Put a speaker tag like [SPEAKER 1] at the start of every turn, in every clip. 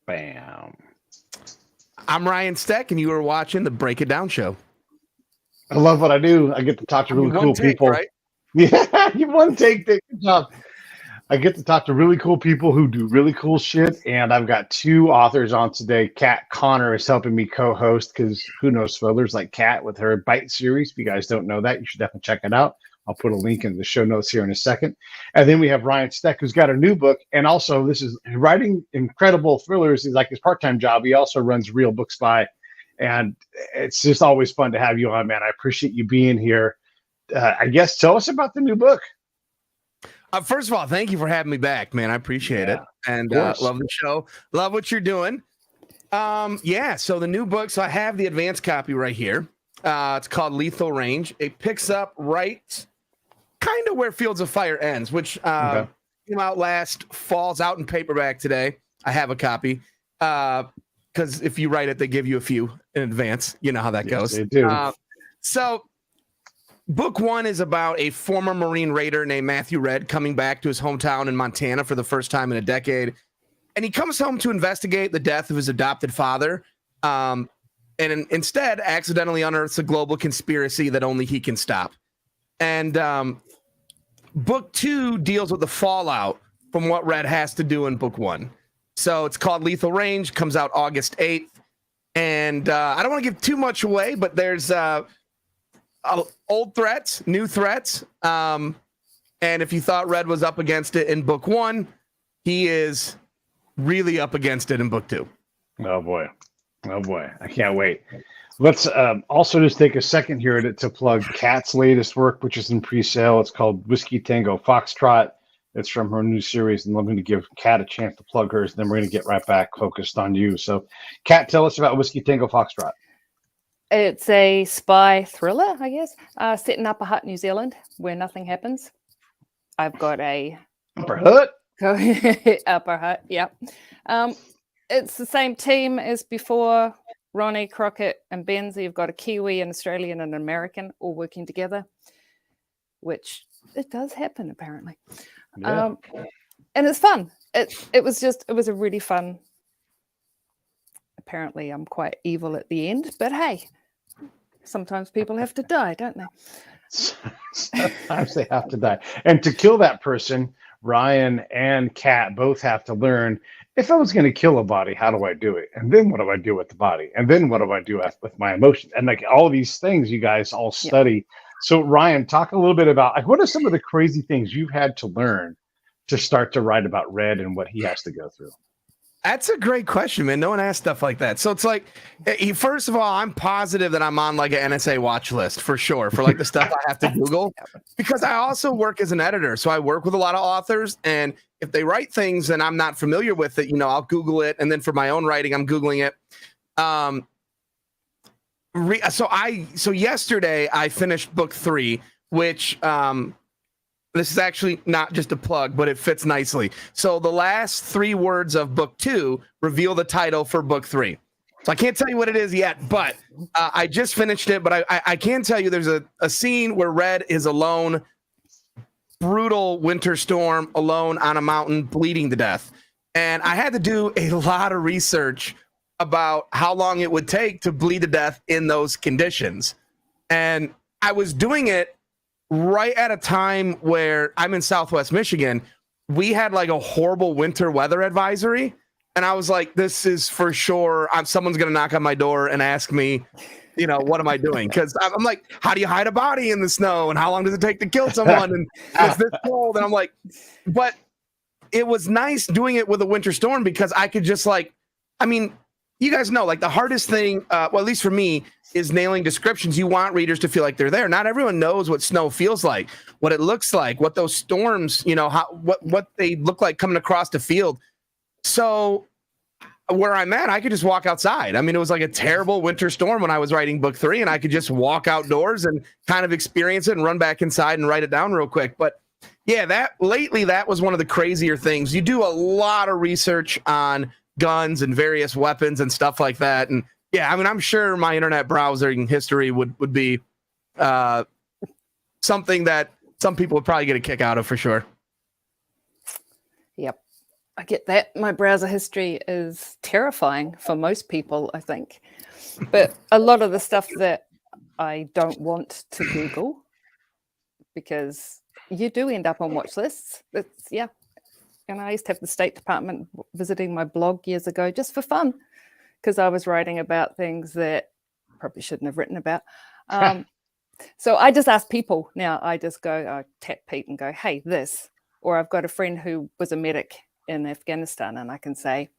[SPEAKER 1] Bam.
[SPEAKER 2] I'm Ryan Steck, and you are watching the Break It Down Show.
[SPEAKER 1] I love what I do. I get to talk to really cool people.
[SPEAKER 2] Right?
[SPEAKER 1] Yeah, you one take. Good job. I get to talk to really cool people who do really cool shit, and I've got two authors on today. Kat Connor is helping me co-host because who knows spoilers like Kat with her Bite series. If you guys don't know that, you should definitely check it out. I'll put a link in the show notes here in a second. And then we have Ryan Steck, who's got a new book, and also this is writing incredible thrillers is like his part-time job. He also runs Real Book Spy, and it's just always fun to have you on, man. I appreciate you being here. I guess tell us about the new book.
[SPEAKER 2] First of all, thank you for having me back, man. I appreciate it. And love the show. Love what you're doing. So the new book. So I have the advanced copy right here. It's called Lethal Range. It picks up right kind of where Fields of Fire ends, which came out last fall's out in paperback today. I have a copy. Because if you write it, they give you a few in advance. You know how that goes.
[SPEAKER 1] They do.
[SPEAKER 2] So book one is about a former Marine raider named Matthew Red coming back to his hometown in Montana for the first time in a decade. And he comes home to investigate the death of his adopted father. And instead accidentally unearths a global conspiracy that only he can stop. And book two deals with the fallout from what Red has to do in book one. So it's called Lethal Range, comes out August 8th. And I don't want to give too much away, but there's old threats, new threats. And if you thought Red was up against it in book one, he is really up against it in book two.
[SPEAKER 1] Oh boy. I can't wait. Let's also just take a second here to plug Kat's latest work, which is in pre-sale. It's called Whiskey Tango Foxtrot. It's from her new series, and I'm going to give Kat a chance to plug hers, and then we're going to get right back focused on you. So, Kat, tell us about Whiskey Tango Foxtrot.
[SPEAKER 3] It's a spy thriller, I guess, set in Upper Hutt, New Zealand, where nothing happens. I've got a
[SPEAKER 1] Upper Hutt?
[SPEAKER 3] Upper Hutt, yeah. It's the same team as before. Ronnie, Crockett, and Benzie. You've got a Kiwi, an Australian, and an American all working together, which it does happen, apparently.
[SPEAKER 1] Yeah.
[SPEAKER 3] And it's fun. It was a really fun. Apparently, I'm quite evil at the end, but hey, sometimes people have to die, don't they?
[SPEAKER 1] Sometimes they have to die. And to kill that person, Ryan and Kat both have to learn, if I was going to kill a body, how do I do it? And then what do I do with the body? And then what do I do with my emotions? And like all these things you guys all study. Yep. So Ryan, talk a little bit about like what are some of the crazy things you've had to learn to start to write about Red and what he has to go through?
[SPEAKER 2] That's a great question, man. No one asks stuff like that. So it's like, first of all, I'm positive that I'm on like an NSA watch list for sure for like the stuff I have to Google, because I also work as an editor. So I work with a lot of authors, and if they write things and I'm not familiar with it, I'll Google it. And then for my own writing, I'm Googling it. So yesterday I finished book 3, which, this is actually not just a plug, but it fits nicely. So the last 3 words of book 2 reveal the title for book 3. So I can't tell you what it is yet, but I just finished it. But I can tell you there's a scene where Red is alone, brutal winter storm, alone on a mountain, bleeding to death. And I had to do a lot of research about how long it would take to bleed to death in those conditions. And I was doing it right at a time where I'm in Southwest Michigan. We had like a horrible winter weather advisory. And I was like, this is for sure. Someone's going to knock on my door and ask me, what am I doing? Because I'm like, how do you hide a body in the snow? And how long does it take to kill someone? And it's this cold. And I'm like, but it was nice doing it with a winter storm because I could just you guys know, like the hardest thing, at least for me, is nailing descriptions. You want readers to feel like they're there. Not everyone knows what snow feels like, what it looks like, what those storms, what they look like coming across the field. So where I'm at, I could just walk outside. It was like a terrible winter storm when I was writing book 3, and I could just walk outdoors and kind of experience it and run back inside and write it down real quick. But yeah, that was one of the crazier things. You do a lot of research on guns and various weapons and stuff like that. And yeah, I'm sure my internet browsing history would be something that some people would probably get a kick out of for sure.
[SPEAKER 3] Yep. I get that. My browser history is terrifying for most people, I think. But a lot of the stuff that I don't want to Google, because you do end up on watch lists. It's, yeah. And I used to have the State Department visiting my blog years ago just for fun, because I was writing about things that probably shouldn't have written about. So I just ask people now. I just go, I tap Pete and go, hey, this. Or I've got a friend who was a medic in Afghanistan, and I can say,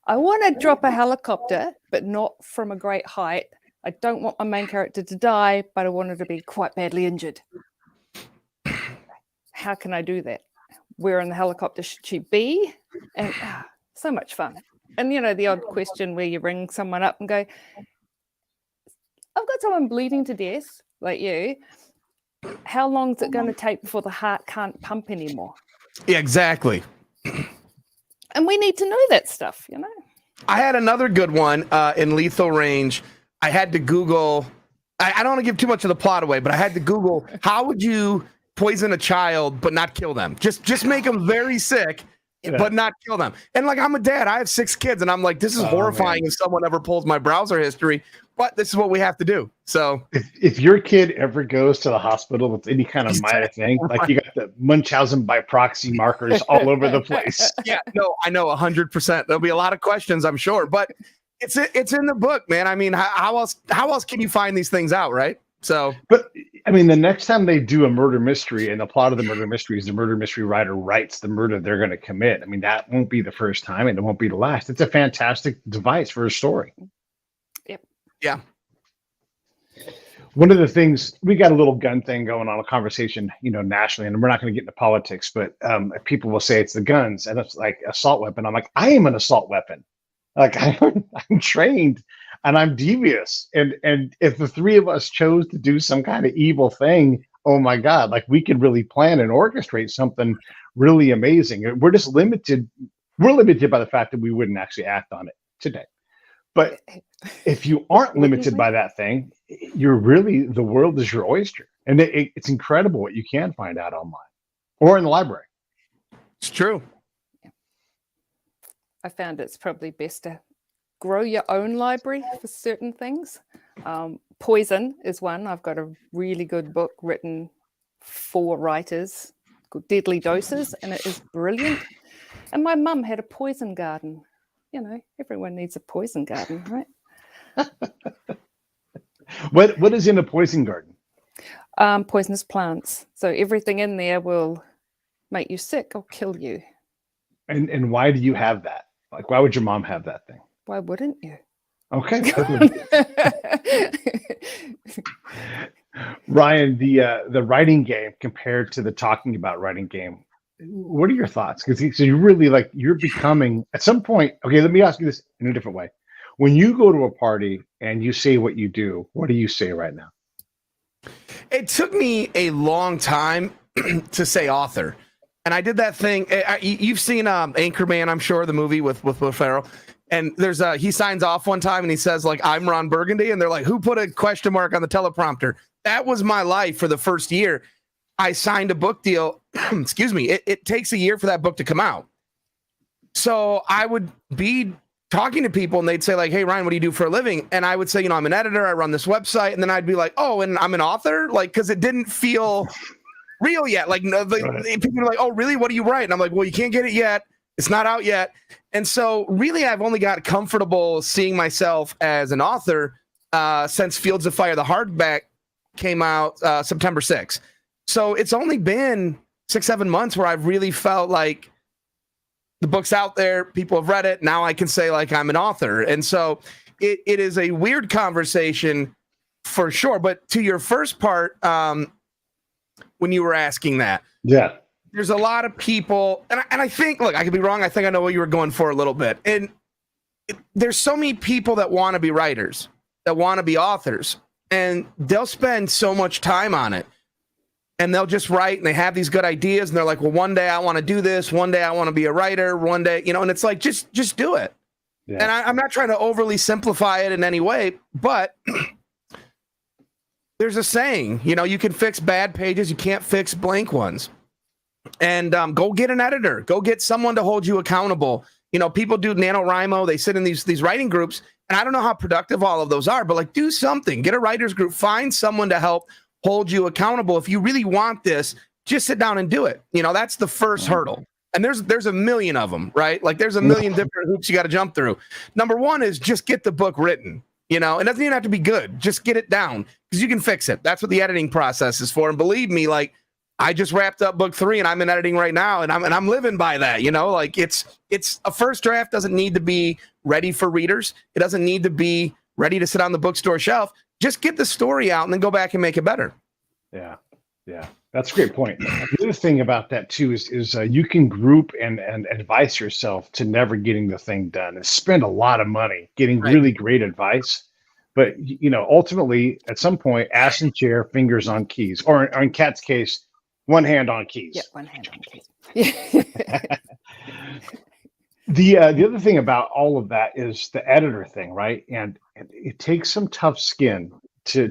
[SPEAKER 3] I want to drop a helicopter, but not from a great height. I don't want my main character to die, but I want her to be quite badly injured. How can I do that? Where in the helicopter should she be? And so much fun. And, you know, the odd question where you ring someone up and go, I've got someone bleeding to death, like you. How long is it going to take before the heart can't pump anymore?
[SPEAKER 2] Yeah, exactly.
[SPEAKER 3] And we need to know that stuff, you know?
[SPEAKER 2] I had another good one in Lethal Range. I had to Google, I don't want to give too much of the plot away, but I had to Google, how would you poison a child but not kill them? Just make them very sick, but not kill them. And like, I'm a dad, I have 6 kids, and I'm like, this is horrifying if someone ever pulls my browser history, but this is what we have to do. So
[SPEAKER 1] if your kid ever goes to the hospital with any kind of minor thing, like you got the Munchausen by proxy markers all over the place.
[SPEAKER 2] Yeah, no, I know 100%. There'll be a lot of questions, I'm sure, but it's in the book, man. I mean, how else can you find these things out, right? So,
[SPEAKER 1] but I mean, the next time they do a murder mystery, and the plot of the murder mystery is the murder mystery writer writes the murder they're going to commit. I mean, that won't be the first time, and it won't be the last. It's a fantastic device for a story.
[SPEAKER 3] Yep.
[SPEAKER 2] Yeah.
[SPEAKER 1] One of the things, we got a little gun thing going on, a conversation, you know, nationally, and we're not going to get into politics, but people will say it's the guns and it's like assault weapon. I'm like, I am an assault weapon. Like I'm trained and I'm devious. And if the 3 of us chose to do some kind of evil thing, oh my God, like we could really plan and orchestrate something really amazing. We're just limited. We're limited by the fact that we wouldn't actually act on it today. But if you aren't limited by that thing, you're really, the world is your oyster. And it's incredible what you can find out online or in the library.
[SPEAKER 2] It's true.
[SPEAKER 3] I found it's probably best to grow your own library for certain things. Poison is one. I've got a really good book written for writers called Deadly Doses, and it is brilliant. And my mum had a poison garden. You know, everyone needs a poison garden, right?
[SPEAKER 1] What is in a poison garden?
[SPEAKER 3] Poisonous plants. So everything in there will make you sick or kill you.
[SPEAKER 1] And why do you have that? Like, why would your mom have that thing?
[SPEAKER 3] Why wouldn't you?
[SPEAKER 1] Okay. Ryan, the writing game compared to the talking about writing game, what are your thoughts? Because so you really like, you're becoming at some point. Okay, let me ask you this in a different way. When you go to a party and you say what you do, what do you say right now?
[SPEAKER 2] It took me a long time to say author. And I did that thing. You've seen Anchorman, I'm sure, the movie with Will Ferrell. And there's he signs off one time and he says, like, I'm Ron Burgundy. And they're like, who put a question mark on the teleprompter? That was my life for the first year. I signed a book deal. Excuse me. It takes a year for that book to come out. So I would be talking to people and they'd say, like, hey, Ryan, what do you do for a living? And I would say, you know, I'm an editor. I run this website. And then I'd be like, oh, and I'm an author? Like, because it didn't feel real yet. Like, no, people are like, oh, really? What do you write? And I'm like, well, you can't get it yet. It's not out yet. And so really, I've only got comfortable seeing myself as an author since Fields of Fire, the hardback, came out September 6th. So it's only been 6-7 months where I've really felt like the book's out there. People have read it. Now I can say, like, I'm an author. And so it is a weird conversation for sure. But to your first part, when you were asking that,
[SPEAKER 1] yeah,
[SPEAKER 2] there's a lot of people, and I think, look, I could be wrong. I think I know what you were going for a little bit. And there's so many people that want to be writers, that want to be authors, and they'll spend so much time on it. And they'll just write, and they have these good ideas, and they're like, well, one day I want to do this. One day I want to be a writer. One day, you know, and it's like, just do it. Yeah. And I'm not trying to overly simplify it in any way, but there's a saying, you know, you can fix bad pages. You can't fix blank ones. and go get an editor. Go get someone to hold you accountable. You know, people do NaNoWriMo. They sit in these writing groups, and I don't know how productive all of those are, but like do something. Get a writers group. Find someone to help hold you accountable. If you really want this, just sit down and do it. You know, that's the first hurdle. And there's a million of them, right? Like there's a million different hoops you got to jump through. Number one is just get the book written. You know, it doesn't even have to be good. Just get it down because you can fix it. That's what the editing process is for. And believe me, like I just wrapped up book 3 and I'm in editing right now, and I'm living by that. You know, like it's a first draft doesn't need to be ready for readers. It doesn't need to be ready to sit on the bookstore shelf. Just get the story out and then go back and make it better.
[SPEAKER 1] Yeah. That's a great point. The other thing about that too is you can group and advise yourself to never getting the thing done and spend a lot of money getting really great advice. But, you know, ultimately at some point, ass in chair, fingers on keys, or in Kat's case, one hand on keys.
[SPEAKER 3] Yeah, one hand on keys.
[SPEAKER 1] The other thing about all of that is the editor thing, right? And it takes some tough skin to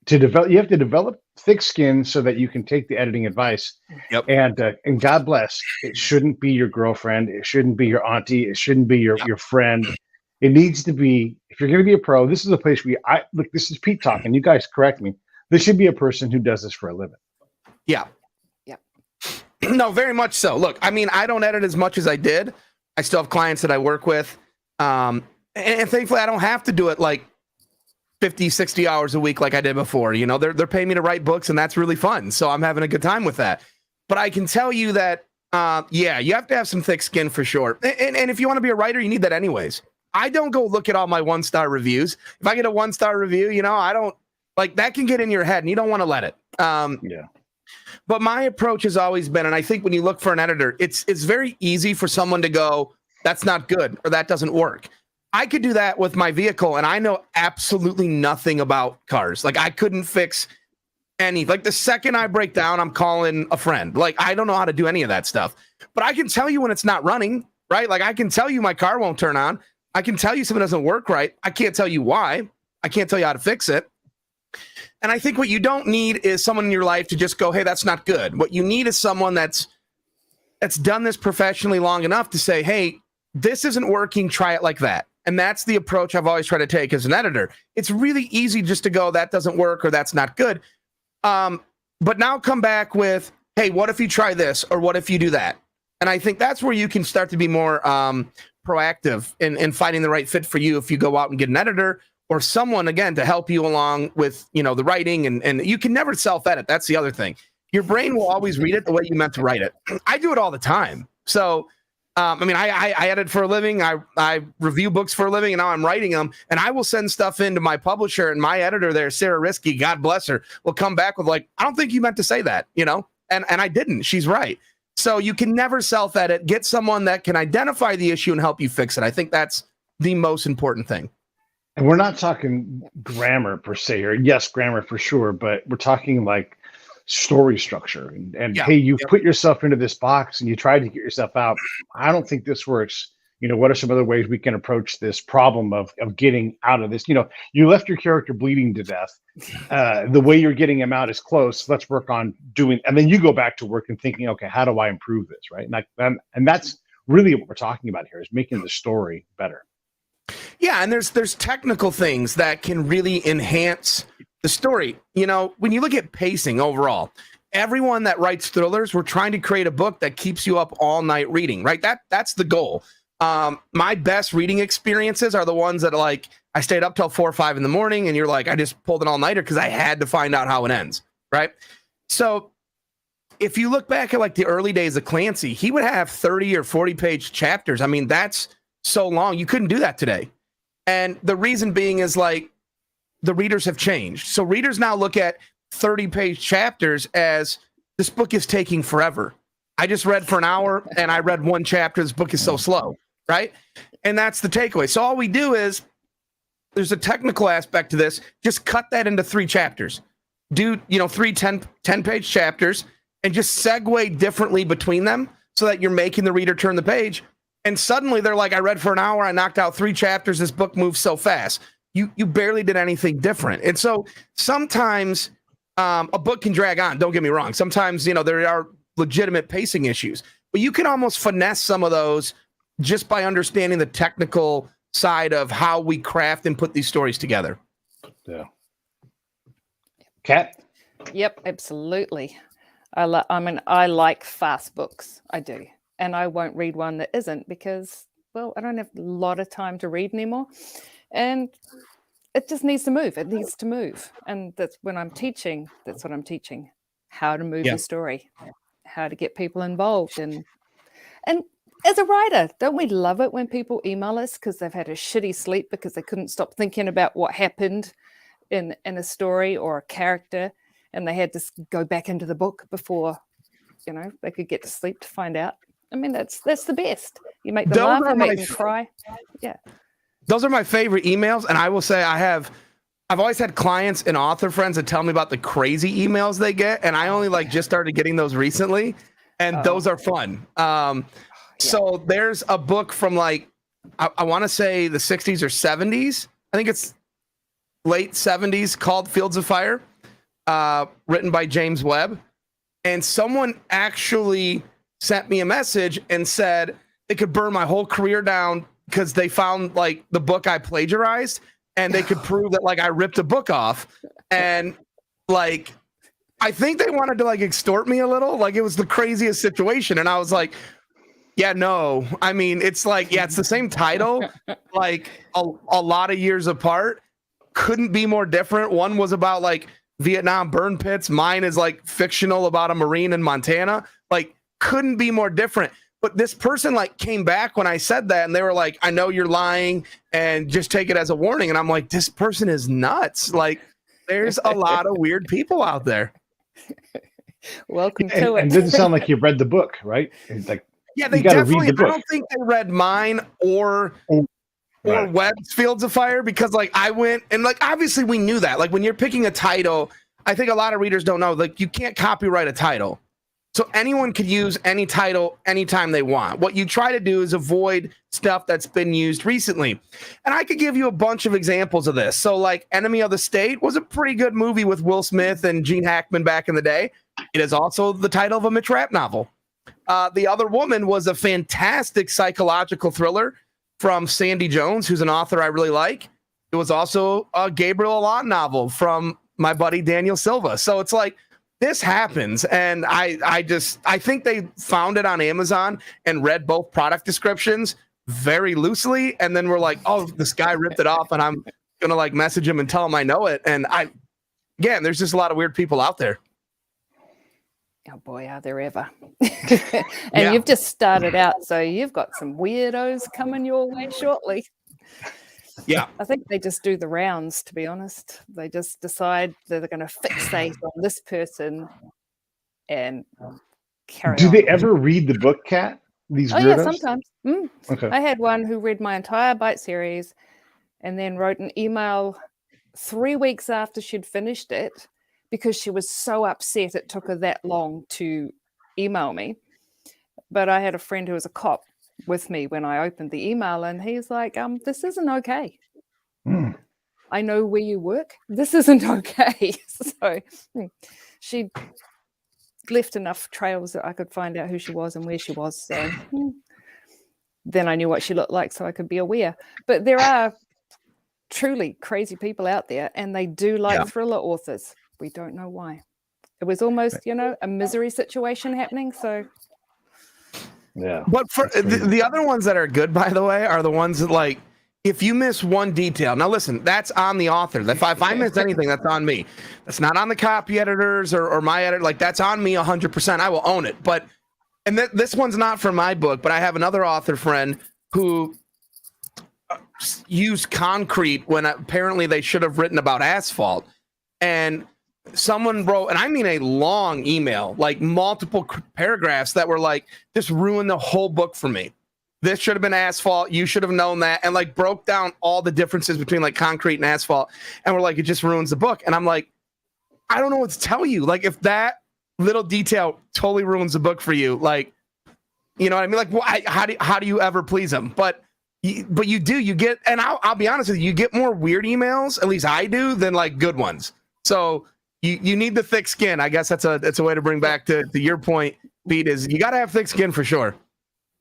[SPEAKER 1] develop. You have to develop thick skin so that you can take the editing advice.
[SPEAKER 2] Yep.
[SPEAKER 1] And God bless, it shouldn't be your girlfriend. It shouldn't be your auntie. It shouldn't be your friend. It needs to be, if you're going to be a pro, this is a place where look, this is Pete talking. You guys correct me. This should be a person who does this for a living.
[SPEAKER 2] Yeah. No, very much so. Look, I mean, I don't edit as much as I did. I still have clients that I work with. And thankfully I don't have to do it like 50, 60 hours a week like I did before. You know, they're paying me to write books, and that's really fun. So I'm having a good time with that. But I can tell you that, you have to have some thick skin for sure. And if you want to be a writer, you need that anyways. I don't go look at all my 1-star reviews. If I get a 1-star review, you know, I don't like that can get in your head and you don't want to let it. But my approach has always been, and I think when you look for an editor, it's very easy for someone to go, that's not good, or that doesn't work. I could do that with my vehicle, and I know absolutely nothing about cars. Like I couldn't fix any, like the second I break down, I'm calling a friend. Like I don't know how to do any of that stuff, but I can tell you when it's not running, right? Like I can tell you my car won't turn on. I can tell you something doesn't work right. I can't tell you why. I can't tell you how to fix it. And I think what you don't need is someone in your life to just go, hey, that's not good. What you need is someone that's done this professionally long enough to say, hey, this isn't working. Try it like that. And that's the approach I've always tried to take as an editor. It's really easy just to go, that doesn't work or that's not good. But now come back with, hey, what if you try this or what if you do that? And I think that's where you can start to be more proactive in finding the right fit for you if you go out and get an editor or someone, again, to help you along with, you know, the writing. And you can never self-edit. That's the other thing. Your brain will always read it the way you meant to write it. I do it all the time. So, I mean, I edit for a living. I review books for a living, and now I'm writing them. And I will send stuff into my publisher, and my editor there, Sarah Risky, God bless her, will come back with like, I don't think you meant to say that, you know? And I didn't. She's right. So you can never self-edit. Get someone that can identify the issue and help you fix it. I think that's the most important thing.
[SPEAKER 1] And we're not talking grammar per se here. Yes, grammar for sure, but we're talking like story structure. And hey, you put yourself into this box and you try to get yourself out. I don't think this works. You know, what are some other ways we can approach this problem of getting out of this? You know, you left your character bleeding to death. The way you're getting him out is close. Let's work on doing, and then you go back to work and thinking, okay, how do I improve this? Right. And that's really what we're talking about here, is making the story better.
[SPEAKER 2] Yeah. And there's technical things that can really enhance the story. You know, when you look at pacing overall, everyone that writes thrillers, we're trying to create a book that keeps you up all night reading, right? That's the goal. My best reading experiences are the ones that are like, I stayed up till 4 or 5 in the morning and you're like, I just pulled an all-nighter because I had to find out how it ends, right? So if you look back at like the early days of Clancy, he would have 30 or 40 page chapters. I mean, that's so long. You couldn't do that today. And the reason being is like the readers have changed. So readers now look at 30 page chapters as this book is taking forever. I just read for an hour and I read one chapter. This book is so slow, right? And that's the takeaway. So all we do is, there's a technical aspect to this. Just cut that into 3 chapters. Do, you know, 3 10-page chapters and just segue differently between them so that you're making the reader turn the page. And suddenly they're like, I read for an hour. I knocked out 3 chapters. This book moves so fast. You barely did anything different. And so sometimes a book can drag on. Don't get me wrong. Sometimes, you know, there are legitimate pacing issues. But you can almost finesse some of those just by understanding the technical side of how we craft and put these stories together.
[SPEAKER 1] Yeah. Kat?
[SPEAKER 3] Yep, absolutely. I mean, I like fast books. I do. And I won't read one that isn't because, well, I don't have a lot of time to read anymore. And it just needs to move. It needs to move. And that's when I'm teaching, that's what I'm teaching. How to move the story, how to get people involved. And as a writer, don't we love it when people email us because they've had a shitty sleep because they couldn't stop thinking about what happened in a story or a character, and they had to go back into the book before, you know, they could get to sleep to find out. I mean, that's the best. You make them laugh, you make them cry. Yeah.
[SPEAKER 2] Those are my favorite emails. And I will say I've always had clients and author friends that tell me about the crazy emails they get. And I only just started getting those recently. And those are fun. So there's a book from I want to say the 60s or 70s. I think it's late 70s called Fields of Fire, written by James Webb. And someone actually sent me a message and said they could burn my whole career down because they found the book I plagiarized and they could prove that I ripped a book off. And I think they wanted to extort me a little. It was the craziest situation. And I was like, yeah, no. I mean, it's it's the same title, a lot of years apart. Couldn't be more different. One was about Vietnam burn pits. Mine is fictional about a Marine in Montana. Couldn't be more different. But this person came back when I said that and they were like, I know you're lying and just take it as a warning. And I'm like, this person is nuts. There's a lot of weird people out there.
[SPEAKER 3] Welcome to it.
[SPEAKER 1] And it didn't sound like you read the book, right? It's
[SPEAKER 2] yeah, they definitely, I don't think they read mine or Webb's Fields of Fire because I went and obviously we knew that. When you're picking a title, I think a lot of readers don't know, you can't copyright a title. So anyone could use any title anytime they want. What you try to do is avoid stuff that's been used recently. And I could give you a bunch of examples of this. So Enemy of the State was a pretty good movie with Will Smith and Gene Hackman back in the day. It is also the title of a Mitch Rapp novel. The Other Woman was a fantastic psychological thriller from Sandy Jones, who's an author I really like. It was also a Gabriel Allon novel from my buddy Daniel Silva. So it's this happens, and I think they found it on Amazon and read both product descriptions very loosely, and then we're like, oh, this guy ripped it off, and I'm gonna message him and tell him I know it. And there's just a lot of weird people out there.
[SPEAKER 3] Oh boy, are there ever. And you've just started out, so you've got some weirdos coming your way shortly.
[SPEAKER 2] Yeah.
[SPEAKER 3] I think they just do the rounds, to be honest. They just decide that they're going to fixate on this person and carry on.
[SPEAKER 1] Do they ever read the book, Kat? These weirdos?
[SPEAKER 3] Yeah, sometimes.
[SPEAKER 1] Okay.
[SPEAKER 3] I had one who read my entire Bite series and then wrote an email 3 weeks after she'd finished it because she was so upset it took her that long to email me. But I had a friend who was a cop with me when I opened the email, and he's like, this isn't okay. I know where you work. This isn't okay. So she left enough trails that I could find out who she was and where she was. So then I knew what she looked like, so I could be aware. But there are truly crazy people out there, and they do like thriller authors. We don't know why. It was almost, a misery situation happening. So
[SPEAKER 1] yeah.
[SPEAKER 2] But for the other ones that are good, by the way, are the ones that if you miss one detail. Now listen, that's on the author. If I miss anything, that's on me. That's not on the copy editors or my editor. That's on me 100%. I will own it. But this one's not from my book, but I have another author friend who used concrete when apparently they should have written about asphalt. And someone wrote, and I mean a long email, multiple paragraphs that were just ruined the whole book for me. This should have been asphalt. You should have known that. And broke down all the differences between concrete and asphalt. And we're it just ruins the book. And I'm I don't know what to tell you. If that little detail totally ruins the book for you, you know what I mean? How do you ever please them? But you do, you get, and I'll be honest with you, you get more weird emails, at least I do, than good ones. So you need the thick skin. I guess that's a way to bring back to your point. Pete, is you got to have thick skin for sure.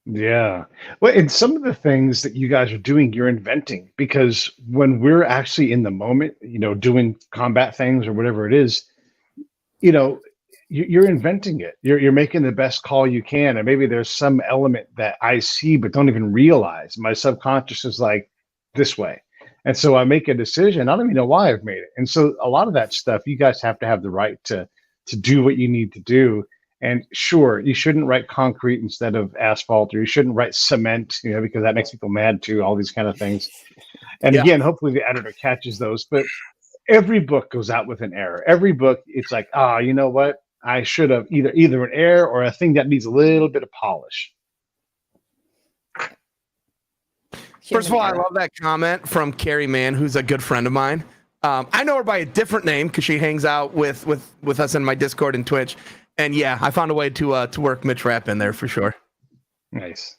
[SPEAKER 1] Yeah. Well, and some of the things that you guys are doing, you're inventing, because when we're actually in the moment, doing combat things or whatever it is, you're inventing it. You're making the best call you can. And maybe there's some element that I see, but don't even realize. My subconscious is like this way. And so I make a decision. I don't even know why I've made it. And so a lot of that stuff, you guys have to have the right to do what you need to do. And sure, you shouldn't write concrete instead of asphalt, or you shouldn't write cement, because that makes people mad too, all these kind of things. And again, hopefully the editor catches those. But every book goes out with an error. Every book, it's like, you know what? I should have either an error or a thing that needs a little bit of polish.
[SPEAKER 2] First of all, I love that comment from Carrie Mann, who's a good friend of mine. I know her by a different name because she hangs out with us in my Discord and Twitch. And yeah, I found a way to work Mitch Rapp in there for sure.
[SPEAKER 1] Nice.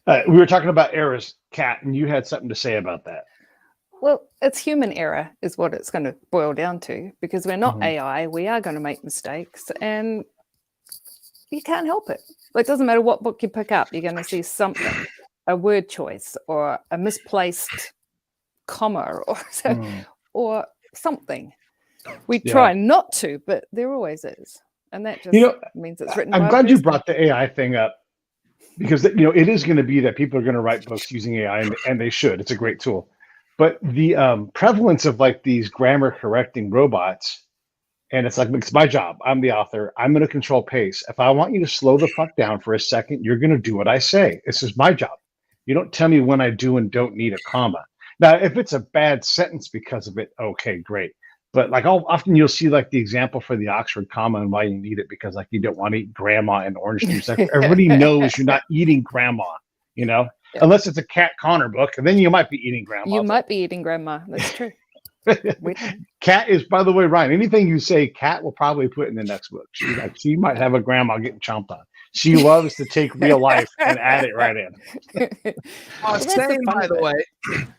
[SPEAKER 1] We were talking about errors, Kat, and you had something to say about that.
[SPEAKER 3] Well, it's human error is what it's going to boil down to, because we're not AI. We are going to make mistakes, and you can't help it. It doesn't matter what book you pick up. You're going to see something, a word choice or a misplaced comma or something. We try not to, but there always is. And that just means it's written.
[SPEAKER 1] I'm glad you brought the AI thing up, because it is going to be that people are going to write books using AI, and they should. It's a great tool. But the prevalence of like these grammar correcting robots, and it's like, it's my job. I'm the author. I'm going to control pace. If I want you to slow the fuck down for a second, you're going to do what I say. This is my job. You don't tell me when I do and don't need a comma. Now, if it's a bad sentence because of it, okay, great. But like often you'll see like the example for the Oxford comma and why you need it, because like you don't want to eat grandma and orange juice. Like, everybody knows you're not eating grandma, unless it's a Kat Connor book, and then you might be eating grandma.
[SPEAKER 3] You might be eating grandma. That's true.
[SPEAKER 1] Kat is, by the way, Ryan, anything you say, Kat will probably put in the next book. She might have a grandma getting chomped on. She loves to take real life and add it right in.
[SPEAKER 2] Same, by the way.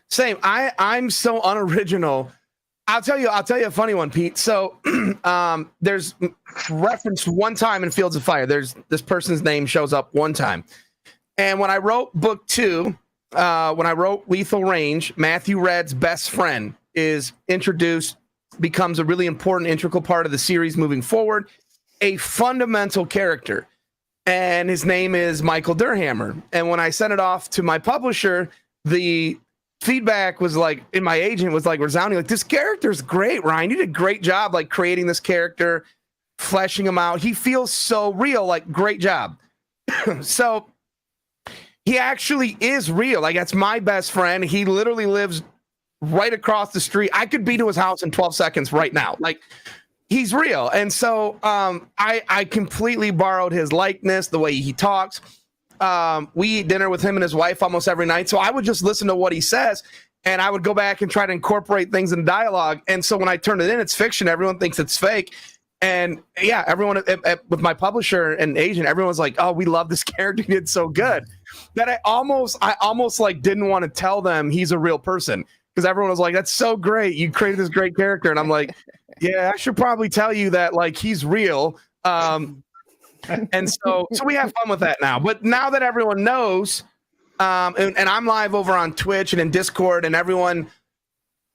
[SPEAKER 2] Same. I'm so unoriginal. I'll tell you a funny one, Pete. So there's referenced one time in Fields of Fire. There's this person's name shows up one time. And when I wrote book 2, when I wrote Lethal Range, Matthew Redd's best friend is introduced, becomes a really important, integral part of the series moving forward, a fundamental character. And his name is Michael Durhammer. And when I sent it off to my publisher, the feedback was like, and my agent was like resounding, like, this character's great, Ryan. You did a great job, like creating this character, fleshing him out. He feels so real, like, great job. So he actually is real. Like, that's my best friend. He literally lives right across the street. I could be to his house in 12 seconds right now. Like, he's real. And so I completely borrowed his likeness, the way he talks. We eat dinner with him and his wife almost every night. So I would just listen to what he says, and I would go back and try to incorporate things in dialogue. And so when I turn it in, it's fiction. Everyone thinks it's fake. And yeah, everyone with my publisher and agent, everyone was like, oh, we love this character. He did so good that I almost like didn't want to tell them he's a real person, because everyone was like, that's so great. You created this great character. And I'm like, yeah, I should probably tell you that, like, he's real. And so we have fun with that now. But now that everyone knows, and I'm live over on Twitch and in Discord, and everyone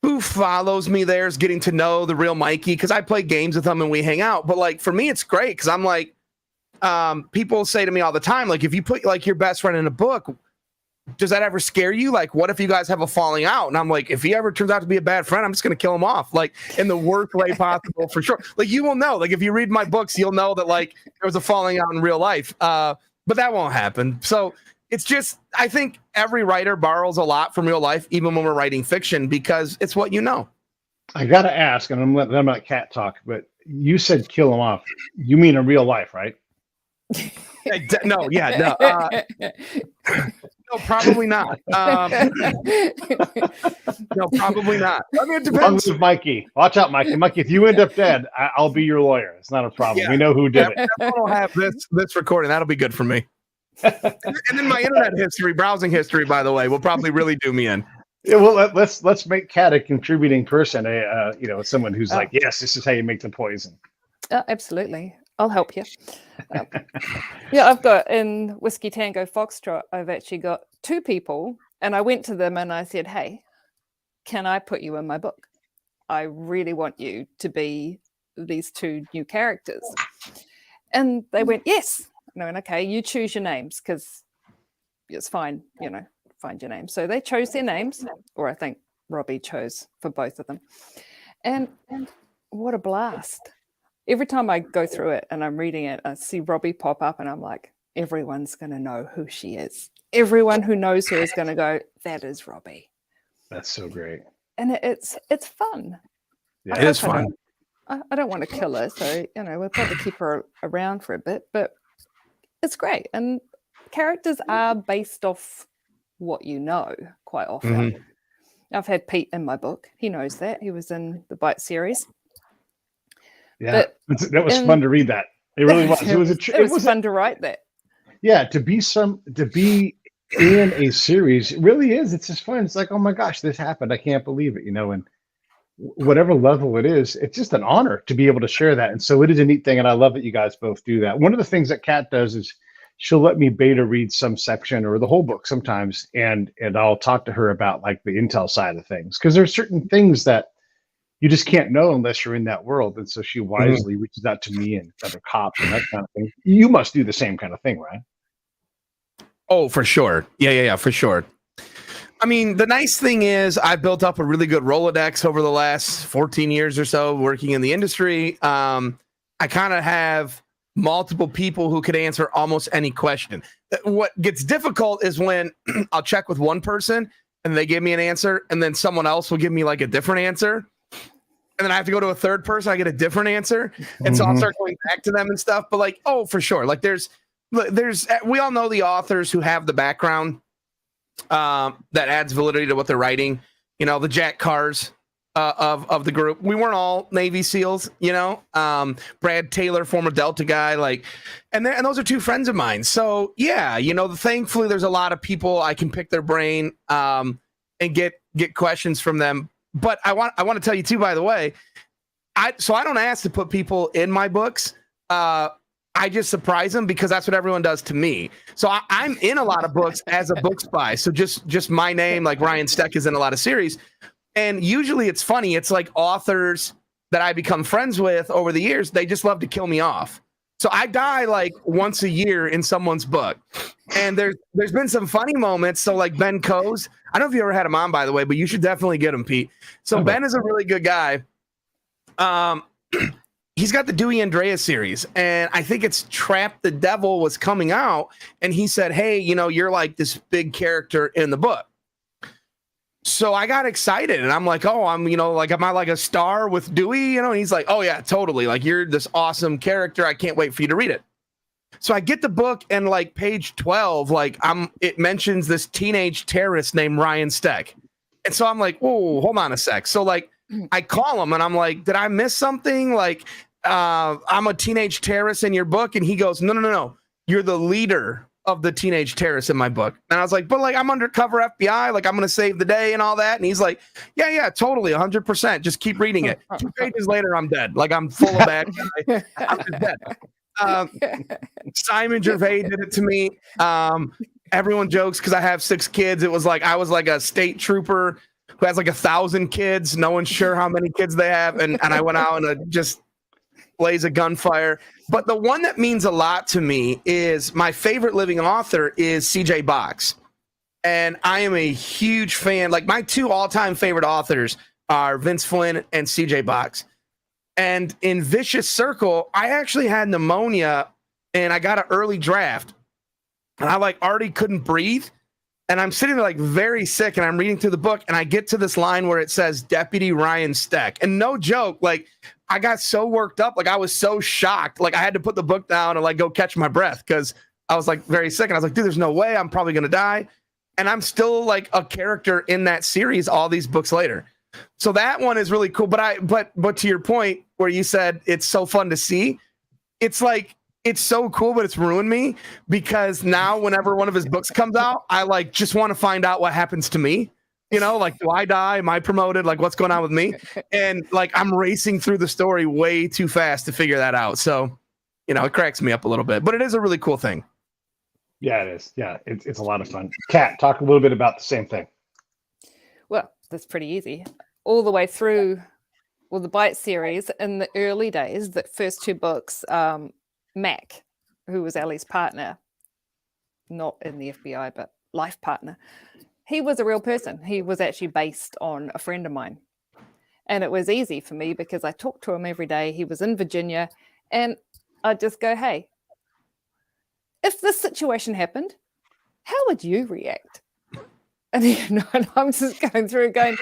[SPEAKER 2] who follows me there is getting to know the real Mikey, because I play games with him and we hang out. But like, for me, it's great, because I'm like, people say to me all the time, like, if you put like your best friend in a book, does that ever scare you? Like, what if you guys have a falling out? And I'm like, if he ever turns out to be a bad friend, I'm just going to kill him off, like, in the worst way possible, for sure. Like, you will know, like, if you read my books, you'll know that, like, there was a falling out in real life. But that won't happen. So it's just, I think every writer borrows a lot from real life, even when we're writing fiction, because it's what you know. I
[SPEAKER 1] got to ask, and I'm letting that Cat talk, but you said kill him off. You mean in real life, right?
[SPEAKER 2] No, yeah, no. No, probably not. No, probably not. I mean, it depends.
[SPEAKER 1] With Mikey, watch out, Mikey. Mikey, if you end up dead, I'll be your lawyer. It's not a problem. Yeah. We know who did it.
[SPEAKER 2] I'll have this recording. That'll be good for me. And then my internet history, browsing history, by the way, will probably really do me in.
[SPEAKER 1] Yeah, well, let's make Kat a contributing person. Someone who's like, yes, this is how you make the poison.
[SPEAKER 3] Absolutely. I'll help you. Yeah, I've got in Whiskey Tango Foxtrot, I've actually got 2 people, and I went to them and I said, hey, can I put you in my book? I really want you to be these 2 new characters. And they went, yes. And I went, okay, you choose your names because it's fine, find your name. So they chose their names, or I think Robbie chose for both of them. And what a blast. Every time I go through it and I'm reading it, I see Robbie pop up and I'm like, everyone's going to know who she is. Everyone who knows her is going to go, that is Robbie.
[SPEAKER 1] That's so great.
[SPEAKER 3] And it's fun.
[SPEAKER 1] Yeah,
[SPEAKER 2] it is fun.
[SPEAKER 3] I don't want to kill her, so we'll probably keep her around for a bit, but it's great. And characters are based off what you know quite often.
[SPEAKER 2] Mm-hmm.
[SPEAKER 3] I've had Pete in my book. He knows that. He was in the Bite series.
[SPEAKER 1] Yeah, that was fun to read that. It really was.
[SPEAKER 3] It was fun to write that.
[SPEAKER 1] Yeah, to be in a series, it really is. It's just fun. It's like, oh my gosh, this happened. I can't believe it, and whatever level it is, it's just an honor to be able to share that. And so it is a neat thing. And I love that you guys both do that. One of the things that Kat does is she'll let me beta read some section or the whole book sometimes. And I'll talk to her about like the intel side of things. Cause there's certain things that you just can't know unless you're in that world. And so she wisely reaches out to me and other cops and that kind of thing. You must do the same kind of thing, right?
[SPEAKER 2] Oh, for sure. Yeah, for sure. I mean, the nice thing is I built up a really good Rolodex over the last 14 years or so working in the industry. I kind of have multiple people who could answer almost any question. What gets difficult is when I'll check with one person and they give me an answer and then someone else will give me like a different answer. And then I have to go to a third person. I get a different answer. And so I'll start going back to them and stuff. But like, oh, for sure. Like we all know the authors who have the background that adds validity to what they're writing, the Jack Cars of the group. We weren't all Navy SEALs, Brad Taylor, former Delta guy, and those are 2 friends of mine. So yeah, thankfully there's a lot of people I can pick their brain and get questions from them. But I want to tell you too, by the way, I don't ask to put people in my books. I just surprise them because that's what everyone does to me. So I'm in a lot of books as a book spy. So just my name, like Ryan Steck, is in a lot of series. And usually it's funny. It's like authors that I become friends with over the years. They just love to kill me off. So I die like once a year in someone's book. And there's been some funny moments. So like Ben Coase, I don't know if you ever had him on, by the way, but you should definitely get him, Pete. So Ben is a really good guy. He's got the Dewey Andrea series, and I think it's Trap the Devil was coming out, and he said, hey, you're like this big character in the book. So I got excited, and I'm like, oh, am I like a star with Dewey? And he's like, oh yeah, totally. Like, you're this awesome character. I can't wait for you to read it. So I get the book, and like page 12, it mentions this teenage terrorist named Ryan Steck. And so I'm like, whoa, hold on a sec. So like, I call him and I'm like, did I miss something? Like, I'm a teenage terrorist in your book. And he goes, no. You're the leader of the teenage terrorists in my book. And I was like, but like, I'm undercover FBI. Like, I'm going to save the day and all that. And he's like, yeah, totally. 100%. Just keep reading it. 2 pages later, I'm dead. Like, I'm full of bad guy. I'm just dead. Simon Gervais did it to me. Everyone jokes because I have 6 kids. It was like, I was like a state trooper who has like 1,000 kids. No one's sure how many kids they have. And I went out and just blaze a gunfire. But the one that means a lot to me is my favorite living author is CJ Box. And I am a huge fan. Like, my 2 all-time favorite authors are Vince Flynn and CJ Box. And in Vicious Circle, I actually had pneumonia and I got an early draft. And I like already couldn't breathe. And I'm sitting there like very sick and I'm reading through the book and I get to this line where it says Deputy Ryan Steck. And no joke, like I got so worked up. Like I was so shocked. Like I had to put the book down and like go catch my breath because I was like very sick. And I was like, dude, there's no way I'm probably going to die. And I'm still like a character in that series all these books later. So that one is really cool. But to your point where you said it's so fun to see, it's like, it's so cool, but it's ruined me because now whenever one of his books comes out, I like just want to find out what happens to me. You know, like, do I die? Am I promoted? Like, what's going on with me? And like, I'm racing through the story way too fast to figure that out. So it cracks me up a little bit, but it is a really cool thing.
[SPEAKER 1] Yeah, it is. Yeah, it's a lot of fun. Kat, talk a little bit about the same thing.
[SPEAKER 3] Well, that's pretty easy. All the way through, the Bite series in the early days, the first 2 books, Mac, who was Ellie's partner, not in the FBI, but life partner, he was a real person. He was actually based on a friend of mine. And it was easy for me because I talked to him every day. He was in Virginia. And I'd just go, hey, if this situation happened, how would you react? And, and I'm just going through going,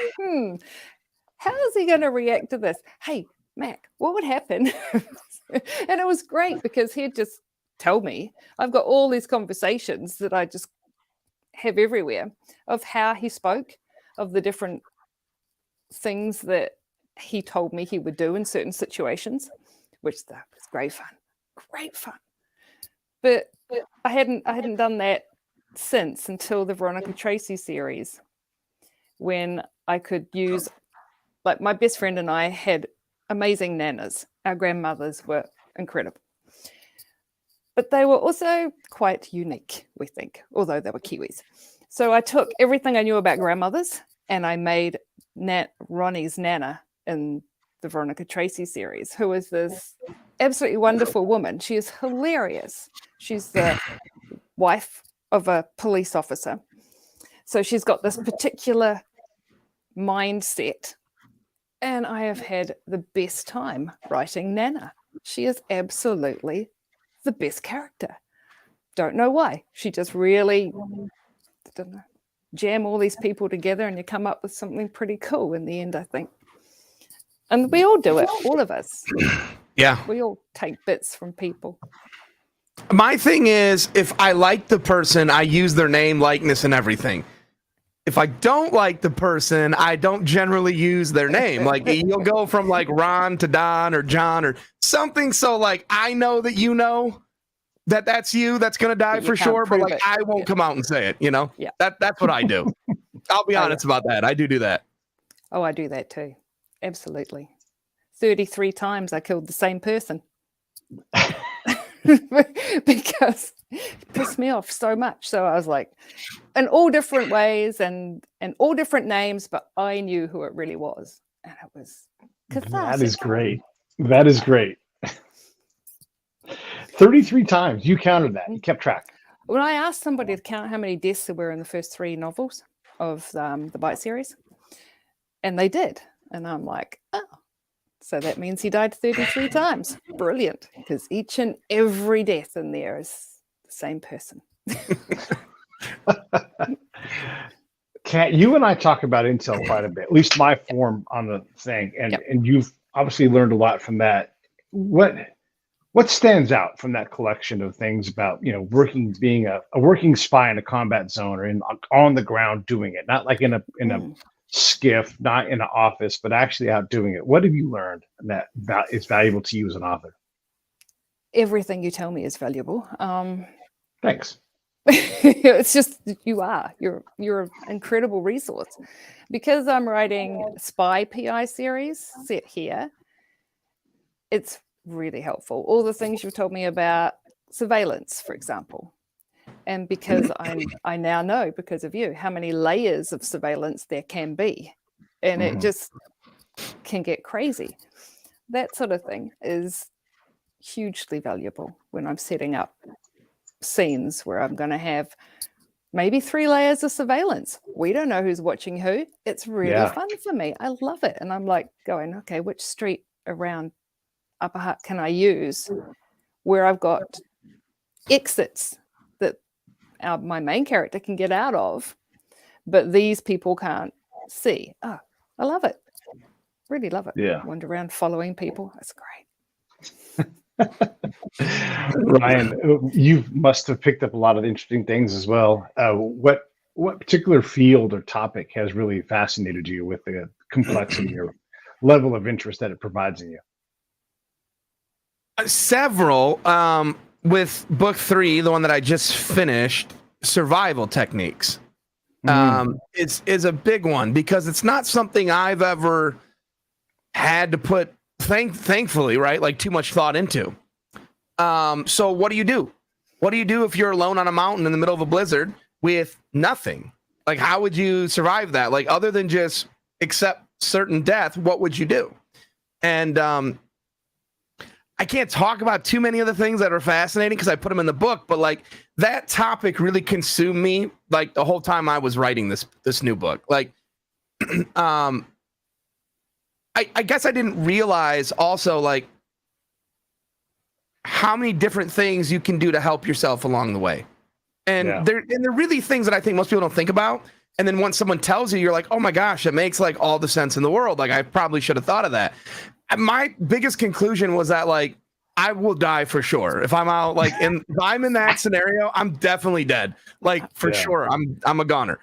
[SPEAKER 3] how is he going to react to this? Hey, Mac, what would happen? And it was great because he'd just tell me. I've got all these conversations that I just have everywhere of how he spoke, of the different things that he told me he would do in certain situations, which was great fun. But I hadn't done that since until the Veronica Tracy series, when I could use, like, my best friend and I had amazing nanas. Our grandmothers were incredible. But they were also quite unique, we think, although they were Kiwis. So I took everything I knew about grandmothers and I made Ronnie's Nana in the Veronica Tracy series, who is this absolutely wonderful woman. She is hilarious. She's the wife of a police officer. So she's got this particular mindset. And I have had the best time writing Nana. She is absolutely the best character. Don't know why. She just really, jam all these people together and you come up with something pretty cool in the end, I think. And we all do it, all of us.
[SPEAKER 2] Yeah.
[SPEAKER 3] We all take bits from people.
[SPEAKER 2] My thing is, if I like the person, I use their name, likeness, and everything. If I don't like the person, I don't generally use their name. Like, you'll go from like Ron to Don or John or something. So like, I know that that's you that's going to die for sure. But like, I won't come out and say it,
[SPEAKER 3] Yeah.
[SPEAKER 2] That's what I do. I'll be honest about that. I do that.
[SPEAKER 3] Oh, I do that too. Absolutely. 33 times I killed the same person. Because it pissed me off so much. So I was like, in all different ways and all different names, but I knew who it really was. And it was cathartic.
[SPEAKER 1] That is great. 33 times. You counted that. You kept track.
[SPEAKER 3] When I asked somebody to count how many deaths there were in the first 3 novels of the Bite series, and they did. And I'm like, oh, so that means he died 33 times. Brilliant. Because each and every death in there is the same person.
[SPEAKER 1] Kat, you and I talk about intel quite a bit, at least my form on the thing. And you've obviously learned a lot from that. What stands out from that collection of things about, being a working spy in a combat zone or on the ground doing it, not like in a skiff, not in an office, but actually out doing it? What have you learned that is valuable to you as an author?
[SPEAKER 3] Everything you tell me is valuable.
[SPEAKER 1] Thanks.
[SPEAKER 3] It's just you're an incredible resource. Because I'm writing spy PI series set here, it's really helpful. All the things you've told me about surveillance, for example. And because I now know, because of you, how many layers of surveillance there can be. And it just can get crazy. That sort of thing is hugely valuable when I'm setting up scenes where I'm going to have maybe 3 layers of surveillance. We don't know who's watching who. It's really fun for me. I love it. And I'm like going, okay, which street around Upper Hutt can I use where I've got exits that my main character can get out of, but these people can't see. Oh, I love it. Really love it.
[SPEAKER 1] Yeah.
[SPEAKER 3] Wander around following people. That's great.
[SPEAKER 1] Ryan, you must have picked up a lot of interesting things as well. What particular field or topic has really fascinated you with the complexity or level of interest that it provides in you?
[SPEAKER 2] Several. With book 3, the one that I just finished, survival techniques. Is a big one because it's not something I've ever had to put thankfully, right, like too much thought into. So what do you do? What do you do if you're alone on a mountain in the middle of a blizzard with nothing? Like, how would you survive that? Like, other than just accept certain death, what would you do? And I can't talk about too many of the things that are fascinating because I put them in the book, but like that topic really consumed me like the whole time I was writing this new book. Like, I guess I didn't realize also like how many different things you can do to help yourself along the way. And they're really things that I think most people don't think about. And then once someone tells you, you're like, oh my gosh, it makes like all the sense in the world. Like I probably should have thought of that. My biggest conclusion was that like I will die for sure. If I'm out like if I'm in that scenario, I'm definitely dead. Like for sure. I'm a goner.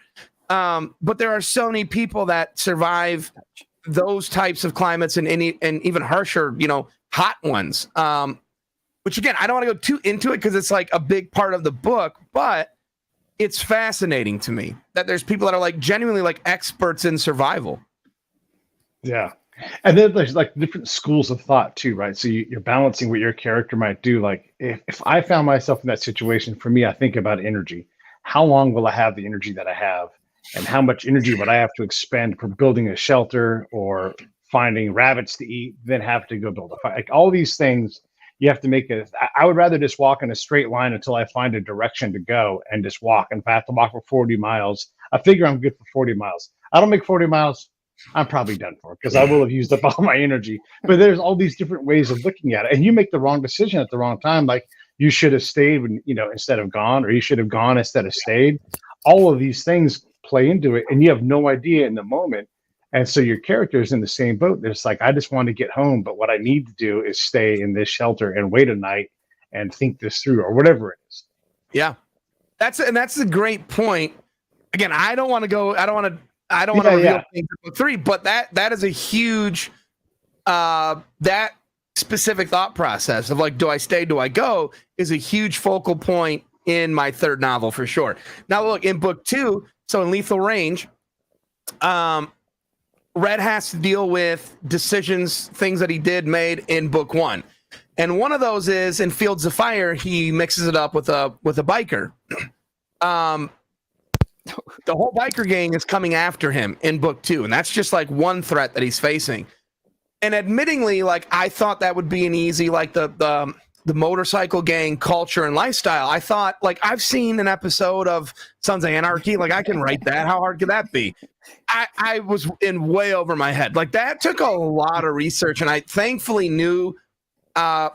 [SPEAKER 2] But there are so many people that survive those types of climates and even harsher, hot ones. Which again, I don't want to go too into it because it's like a big part of the book, but it's fascinating to me that there's people that are like genuinely like experts in survival.
[SPEAKER 1] Yeah. And then there's like different schools of thought too, right? So you're balancing what your character might do. Like if I found myself in that situation, for me, I think about energy. How long will I have the energy that I have? And how much energy would I have to expend for building a shelter or finding rabbits to eat, then have to go build a fire? Like all these things, you have to make it. I would rather just walk in a straight line until I find a direction to go and just walk. And if I have to walk for 40 miles, I figure I'm good for 40 miles. I don't make 40 miles. I'm probably done for because I will have used up all my energy. But there's all these different ways of looking at it. And you make the wrong decision at the wrong time. Like you should have stayed when, instead of gone, or you should have gone instead of stayed. All of these things play into it. And you have no idea in the moment. And so your character is in the same boat. It's like, I just want to get home, but what I need to do is stay in this shelter and wait a night and think this through or whatever it is.
[SPEAKER 2] Yeah. That's a great point. Again, I don't want to reveal things in book 3, but that is a huge, that specific thought process of like, do I stay, do I go, is a huge focal point in my third novel for sure. Now look, in book 2, so in Lethal Range, Red has to deal with decisions, things that he made in book 1. And one of those is in Fields of Fire, he mixes it up with a biker. The whole biker gang is coming after him in book 2. And that's just like one threat that he's facing. And admittingly, like I thought that would be an easy, like the motorcycle gang culture and lifestyle. I thought like I've seen an episode of Sons of Anarchy. Like I can write that. How hard could that be? I was in way over my head. Like that took a lot of research, and I thankfully knew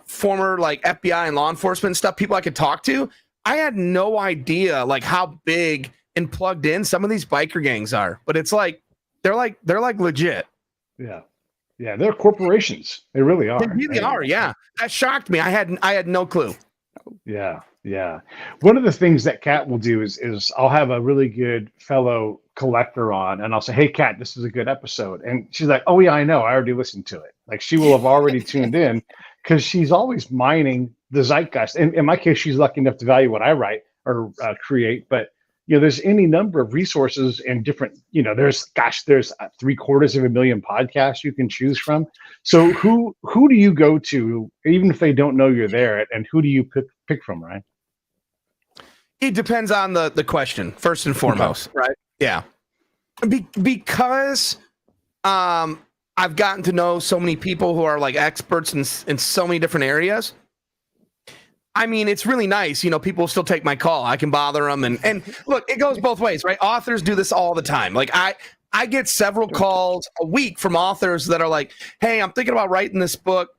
[SPEAKER 2] former like FBI and law enforcement stuff, people I could talk to. I had no idea like how big and plugged in some of these biker gangs are, but it's like they're like legit.
[SPEAKER 1] Yeah, they're corporations. They really are.
[SPEAKER 2] They really are. Yeah, that shocked me. I had no clue.
[SPEAKER 1] Yeah. One of the things that Kat will do is I'll have a really good fellow collector on, and I'll say, "Hey, Kat, this is a good episode," and she's like, "Oh yeah, I know. I already listened to it." Like she will have already tuned in because she's always mining the zeitgeist. And in my case, she's lucky enough to value what I write or create. But there's any number of resources and different. There's 750,000 podcasts you can choose from. So who do you go to, even if they don't know you're there, and who do you pick from, Ryan?
[SPEAKER 2] It depends on the question, first and foremost, right? Yeah. Because I've gotten to know so many people who are like experts in so many different areas. I mean, it's really nice. People still take my call. I can bother them. And look, it goes both ways, right? Authors do this all the time. Like I get several calls a week from authors that are like, hey, I'm thinking about writing this book.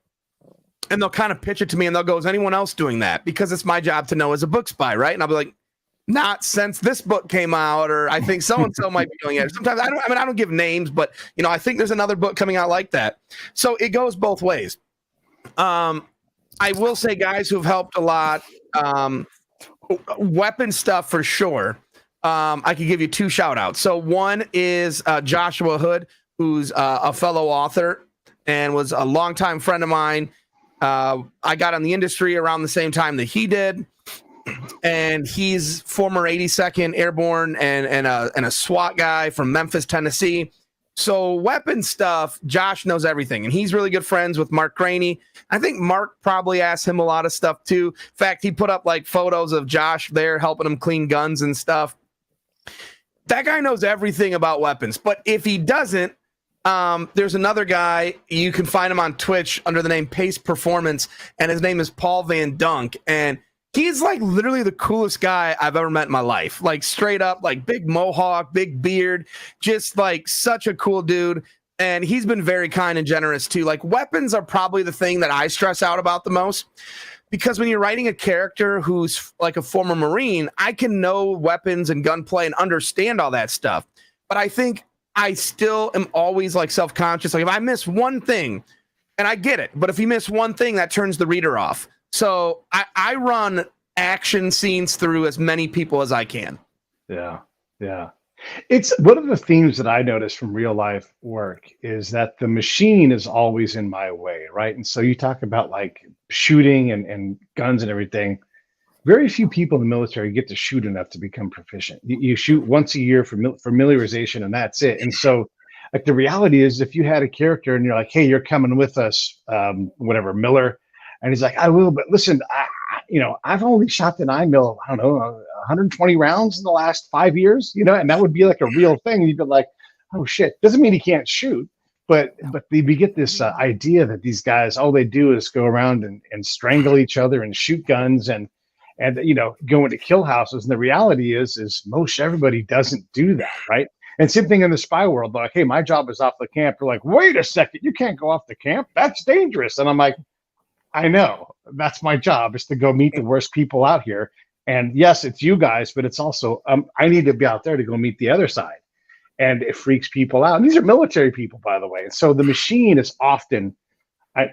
[SPEAKER 2] And they'll kind of pitch it to me and they'll go, is anyone else doing that? Because it's my job to know as a book spy, right? And I'll be like, not since this book came out, or I think so-and-so might be doing it. Sometimes I don't give names, but I think there's another book coming out like that. So it goes both ways. I will say guys who've helped a lot, weapon stuff for sure. I could give you 2 shout outs. So one is Joshua Hood, who's a fellow author and was a longtime friend of mine. I got in the industry around the same time that he did, and he's former 82nd Airborne and a SWAT guy from Memphis, Tennessee. So weapon stuff, Josh knows everything, and he's really good friends with Mark Graney. I think Mark probably asked him a lot of stuff too. In fact, he put up like photos of Josh there helping him clean guns and stuff. That guy knows everything about weapons, but if he doesn't, there's another guy. You can find him on Twitch under the name Pace Performance, and his name is Paul Van Dunk, and he's like literally the coolest guy I've ever met in my life. Like straight up, like big mohawk, big beard, just like such a cool dude. And he's been very kind and generous too. Like weapons are probably the thing that I stress out about the most, because when you're writing a character who's like a former Marine, I can know weapons and gunplay and understand all that stuff. But I think I still am always like self-conscious. Like if I miss one thing, and I get it, but if you miss one thing, that turns the reader off. So I run action scenes through as many people as I can.
[SPEAKER 1] Yeah. It's one of the themes that I notice from real life work is that the machine is always in my way, right? And so you talk about like shooting and guns and everything. Very few people in the military get to shoot enough to become proficient. You shoot once a year for familiarization, and that's it. And so like the reality is, if you had a character and you're like, hey, you're coming with us, whatever, Miller. And he's like, I will, but listen, I've only shot the 9mm, I don't know, 120 rounds in the last 5 years, and that would be like a real thing. And you'd be like, oh shit. Doesn't mean he can't shoot, but we get this idea that these guys, all they do is go around and strangle each other and shoot guns and go into kill houses. And the reality is most everybody doesn't do that, right? And same thing in the spy world. Like, hey, my job is off the camp. They're like, wait a second, you can't go off the camp. That's dangerous. And I'm like, I know, that's my job, is to go meet the worst people out here. And yes, it's you guys, but it's also I need to be out there to go meet the other side. And it freaks people out. And these are military people, by the way. And so the machine is often,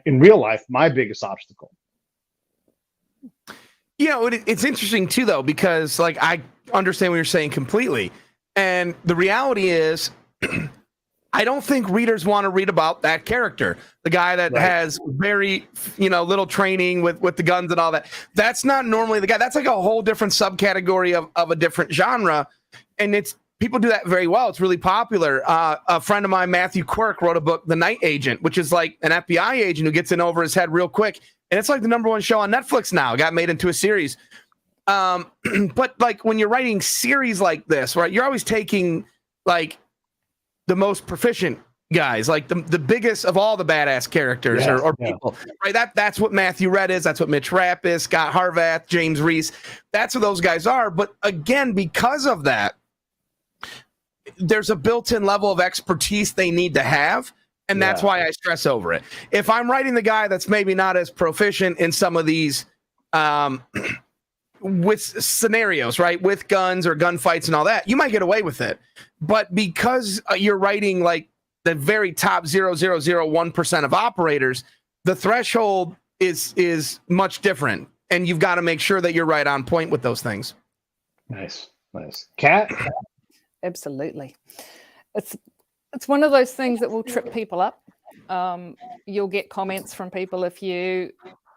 [SPEAKER 1] in real life, my biggest obstacle.
[SPEAKER 2] It's interesting too, though, because like I understand what you're saying completely. And the reality is, I don't think readers want to read about that character, the guy that has very, little training with the guns and all that. That's not normally the guy. That's like a whole different subcategory of a different genre. And people do that very well. It's really popular. A friend of mine, Matthew Quirk, wrote a book, The Night Agent, which is like an FBI agent who gets in over his head real quick. And it's like the #1 show on Netflix now. It got made into a series. But like when you're writing series like this, right, you're always taking like the most proficient guys, like the biggest of all the badass characters or people, right? That's what Matthew Redd is. That's what Mitch Rapp is, Scott Harvath, James Reese. That's what those guys are. But again, because of that, there's a built-in level of expertise they need to have. And that's why I stress over it. If I'm writing the guy that's maybe not as proficient in some of these with scenarios, right, with guns or gunfights and all that, you might get away with it. But because you're writing like the very top 0.001% of operators, the threshold is much different, and you've got to make sure that you're right on point with those things.
[SPEAKER 1] Nice. Kat?
[SPEAKER 3] Absolutely. It's one of those things that will trip people up. You'll get comments from people if you,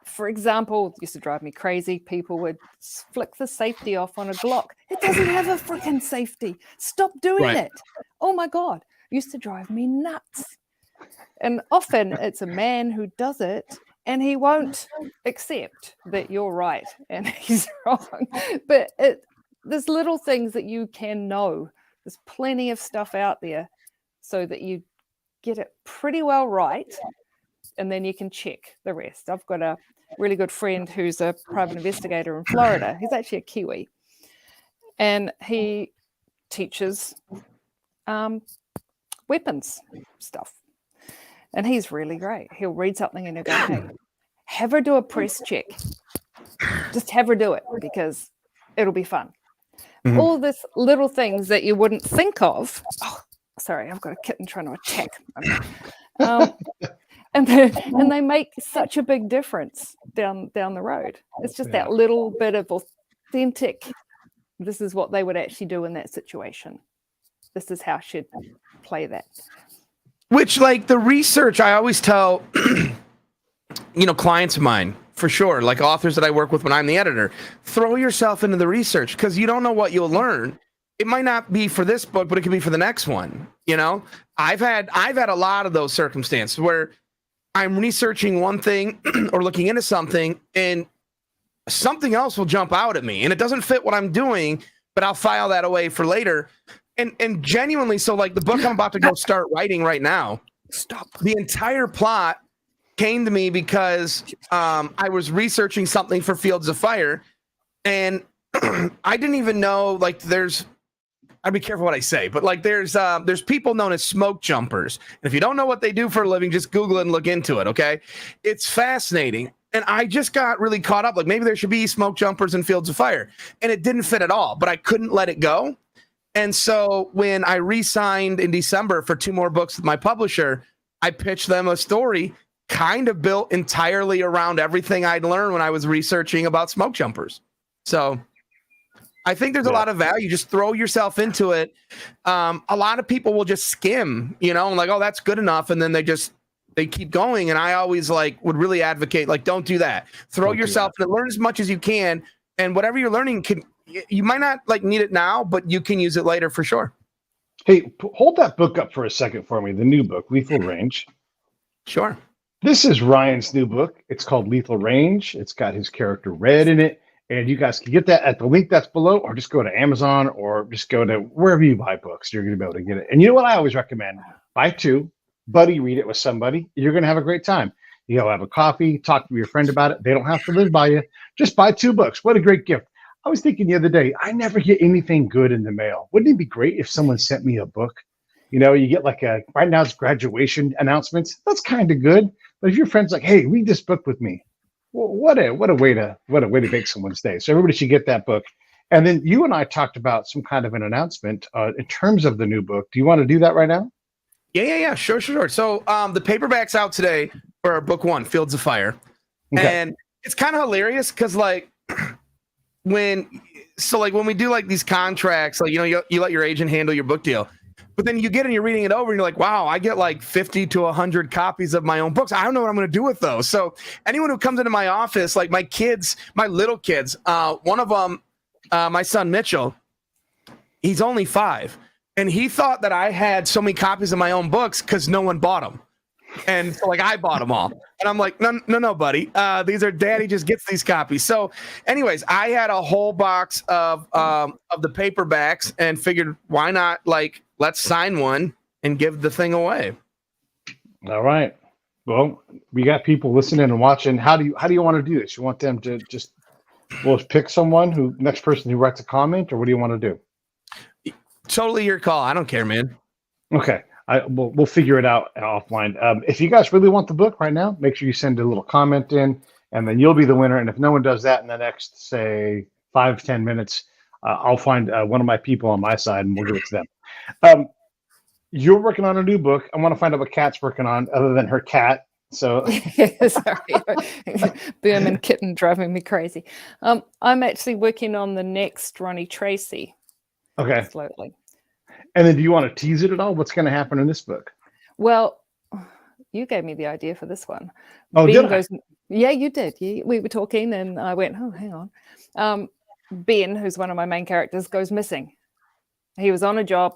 [SPEAKER 3] for example, used to drive me crazy. People would flick the safety off on a Glock. It doesn't have a freaking safety. Stop doing it. Oh my God. Used to drive me nuts. And often it's a man who does it and he won't accept that you're right and he's wrong. But there's little things that you can know. There's plenty of stuff out there so that you get it pretty well right, and then you can check the rest. I've got a really good friend who's a private investigator in Florida. He's actually a Kiwi, and he teaches weapons stuff. And he's really great. He'll read something and he'll go, hey, have her do a press check. Just have her do it because it'll be fun. Mm-hmm. All this little things that you wouldn't think of. Oh, sorry, I've got a kitten trying to attack. And they make such a big difference down the road. It's just that little bit of authentic. This is what they would actually do in that situation. This is how she'd play that.
[SPEAKER 2] Which, like the research, I always tell, clients of mine, for sure, like authors that I work with when I'm the editor, throw yourself into the research because you don't know what you'll learn it might not be for this book, but it could be for the next one. You know, I've had a lot of those circumstances where I'm researching one thing or looking into something, and something else will jump out at me, and it doesn't fit what I'm doing, but I'll file that away for later. And genuinely, so like the book I'm about to go start writing right now, the entire plot came to me because I was researching something for Fields of Fire, and I didn't even know, like, I'd be careful what I say, but like there's people known as smoke jumpers. And if you don't know what they do for a living, just Google it and look into it, okay? It's fascinating. And I just got really caught up. Like, maybe there should be smoke jumpers in Fields of Fire. And it didn't fit at all, but I couldn't let it go. And so when I re-signed in December for 2 more books with my publisher, I pitched them a story kind of built entirely around everything I'd learned when I was researching about smoke jumpers. So I think there's a lot of value. Just throw yourself into it. A lot of people will just skim, you know, and like, oh, that's good enough. And then they keep going. And I always would really advocate, like, don't do that. Throw yourself in it, learn as much as you can. And whatever you're learning, you might not need it now, but you can use it later for sure.
[SPEAKER 1] Hey, hold that book up for a second for me. The new book, Lethal Range.
[SPEAKER 2] Sure.
[SPEAKER 1] This is Ryan's new book. It's called Lethal Range. It's got his character Red in it. And you guys can get that at the link that's below, or just go to Amazon, or just go to wherever you buy books. You're going to be able to get it. And you know what I always recommend? Buy 2, buddy read it with somebody. You're going to have a great time. You'll have a coffee, talk to your friend about it. They don't have to live by you. Just buy 2 books. What a great gift. I was thinking the other day, I never get anything good in the mail. Wouldn't it be great if someone sent me a book? You know, you get right now it's graduation announcements. That's kind of good. But if your friend's like, hey, read this book with me. Well, what a way to make someone's day. So everybody should get that book. And then you and I talked about some kind of an announcement in terms of the new book. Do you want to do that right now?
[SPEAKER 2] Yeah. Sure. So the paperback's out today for book 1, Fields of Fire. Okay. And it's kind of hilarious because when we do these contracts, you let your agent handle your book deal. But then you get and you're reading it over and you're like, wow, I get 50 to 100 copies of my own books. I don't know what I'm going to do with those. So anyone who comes into my office, like my little kids, one of them, my son Mitchell, he's only 5. And he thought that I had so many copies of my own books because no one bought them. And so I bought them all. And I'm like, no, buddy. These are Daddy just gets these copies. So anyways, I had a whole box of the paperbacks and figured why not let's sign one and give the thing away.
[SPEAKER 1] All right. Well, we got people listening and watching. How do you want to do this? You want them to just pick someone next person who writes a comment, or what do you want to do?
[SPEAKER 2] Totally your call. I don't care, man.
[SPEAKER 1] Okay. We'll figure it out offline. If you guys really want the book right now, make sure you send a little comment in, and then you'll be the winner. And if no one does that in the next, say, 5-10 minutes, I'll find one of my people on my side, and we'll give it to them. You're working on a new book. I want to find out what Kat's working on, other than her cat. So,
[SPEAKER 3] sorry, Berman kitten driving me crazy. I'm actually working on the next Ronnie Tracy.
[SPEAKER 1] Okay.
[SPEAKER 3] Slowly. And
[SPEAKER 1] then do you want to tease it at all? What's going to happen in this book?
[SPEAKER 3] Well, you gave me the idea for this one.
[SPEAKER 1] Oh, did I?
[SPEAKER 3] Yeah, you did. We were talking and I went, oh, hang on. Ben, who's one of my main characters, goes missing. He was on a job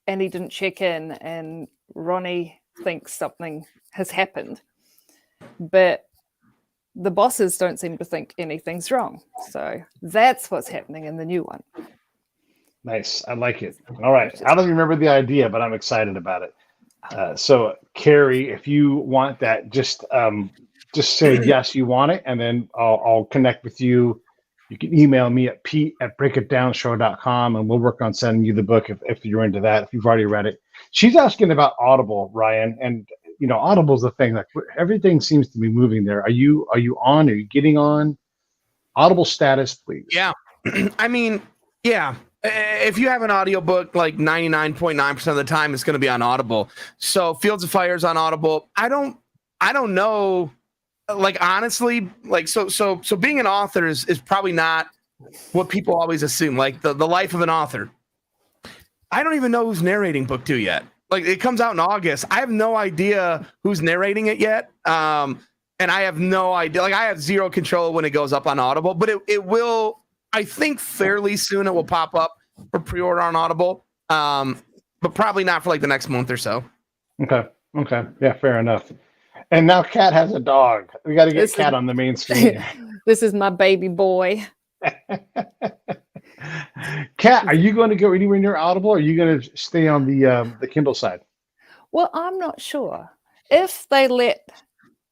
[SPEAKER 3] and he didn't check in, and Ronnie thinks something has happened. But the bosses don't seem to think anything's wrong. So that's what's happening in the new one.
[SPEAKER 1] Nice. I like it. All right. I don't remember the idea, but I'm excited about it. So, Carrie, if you want that, just say yes, you want it, and then I'll connect with you. You can email me at pete@breakitdownshow.com, and we'll work on sending you the book if you're into that, if you've already read it. She's asking about Audible, Ryan, and Audible's the thing. Like, everything seems to be moving there. Are you on? Are you getting on? Audible status, please.
[SPEAKER 2] Yeah. I mean, yeah. If you have an audiobook, 99.9% of the time, it's going to be on Audible. So Fields of Fire is on Audible. I don't know, honestly, so being an author is probably not what people always assume, the life of an author. I don't even know who's narrating book 2 yet. It comes out in August. I have no idea who's narrating it yet. And I have no idea. I have zero control when it goes up on Audible, but it will, I think fairly soon it will pop up for pre-order on Audible, but probably not for like the next month or so.
[SPEAKER 1] Okay. Yeah, fair enough. And now Kat has a dog. We got to get Kat on the main screen.
[SPEAKER 3] This is my baby boy.
[SPEAKER 1] Kat, are you going to go anywhere near Audible, or are you going to stay on the Kindle side?
[SPEAKER 3] Well, I'm not sure. If they let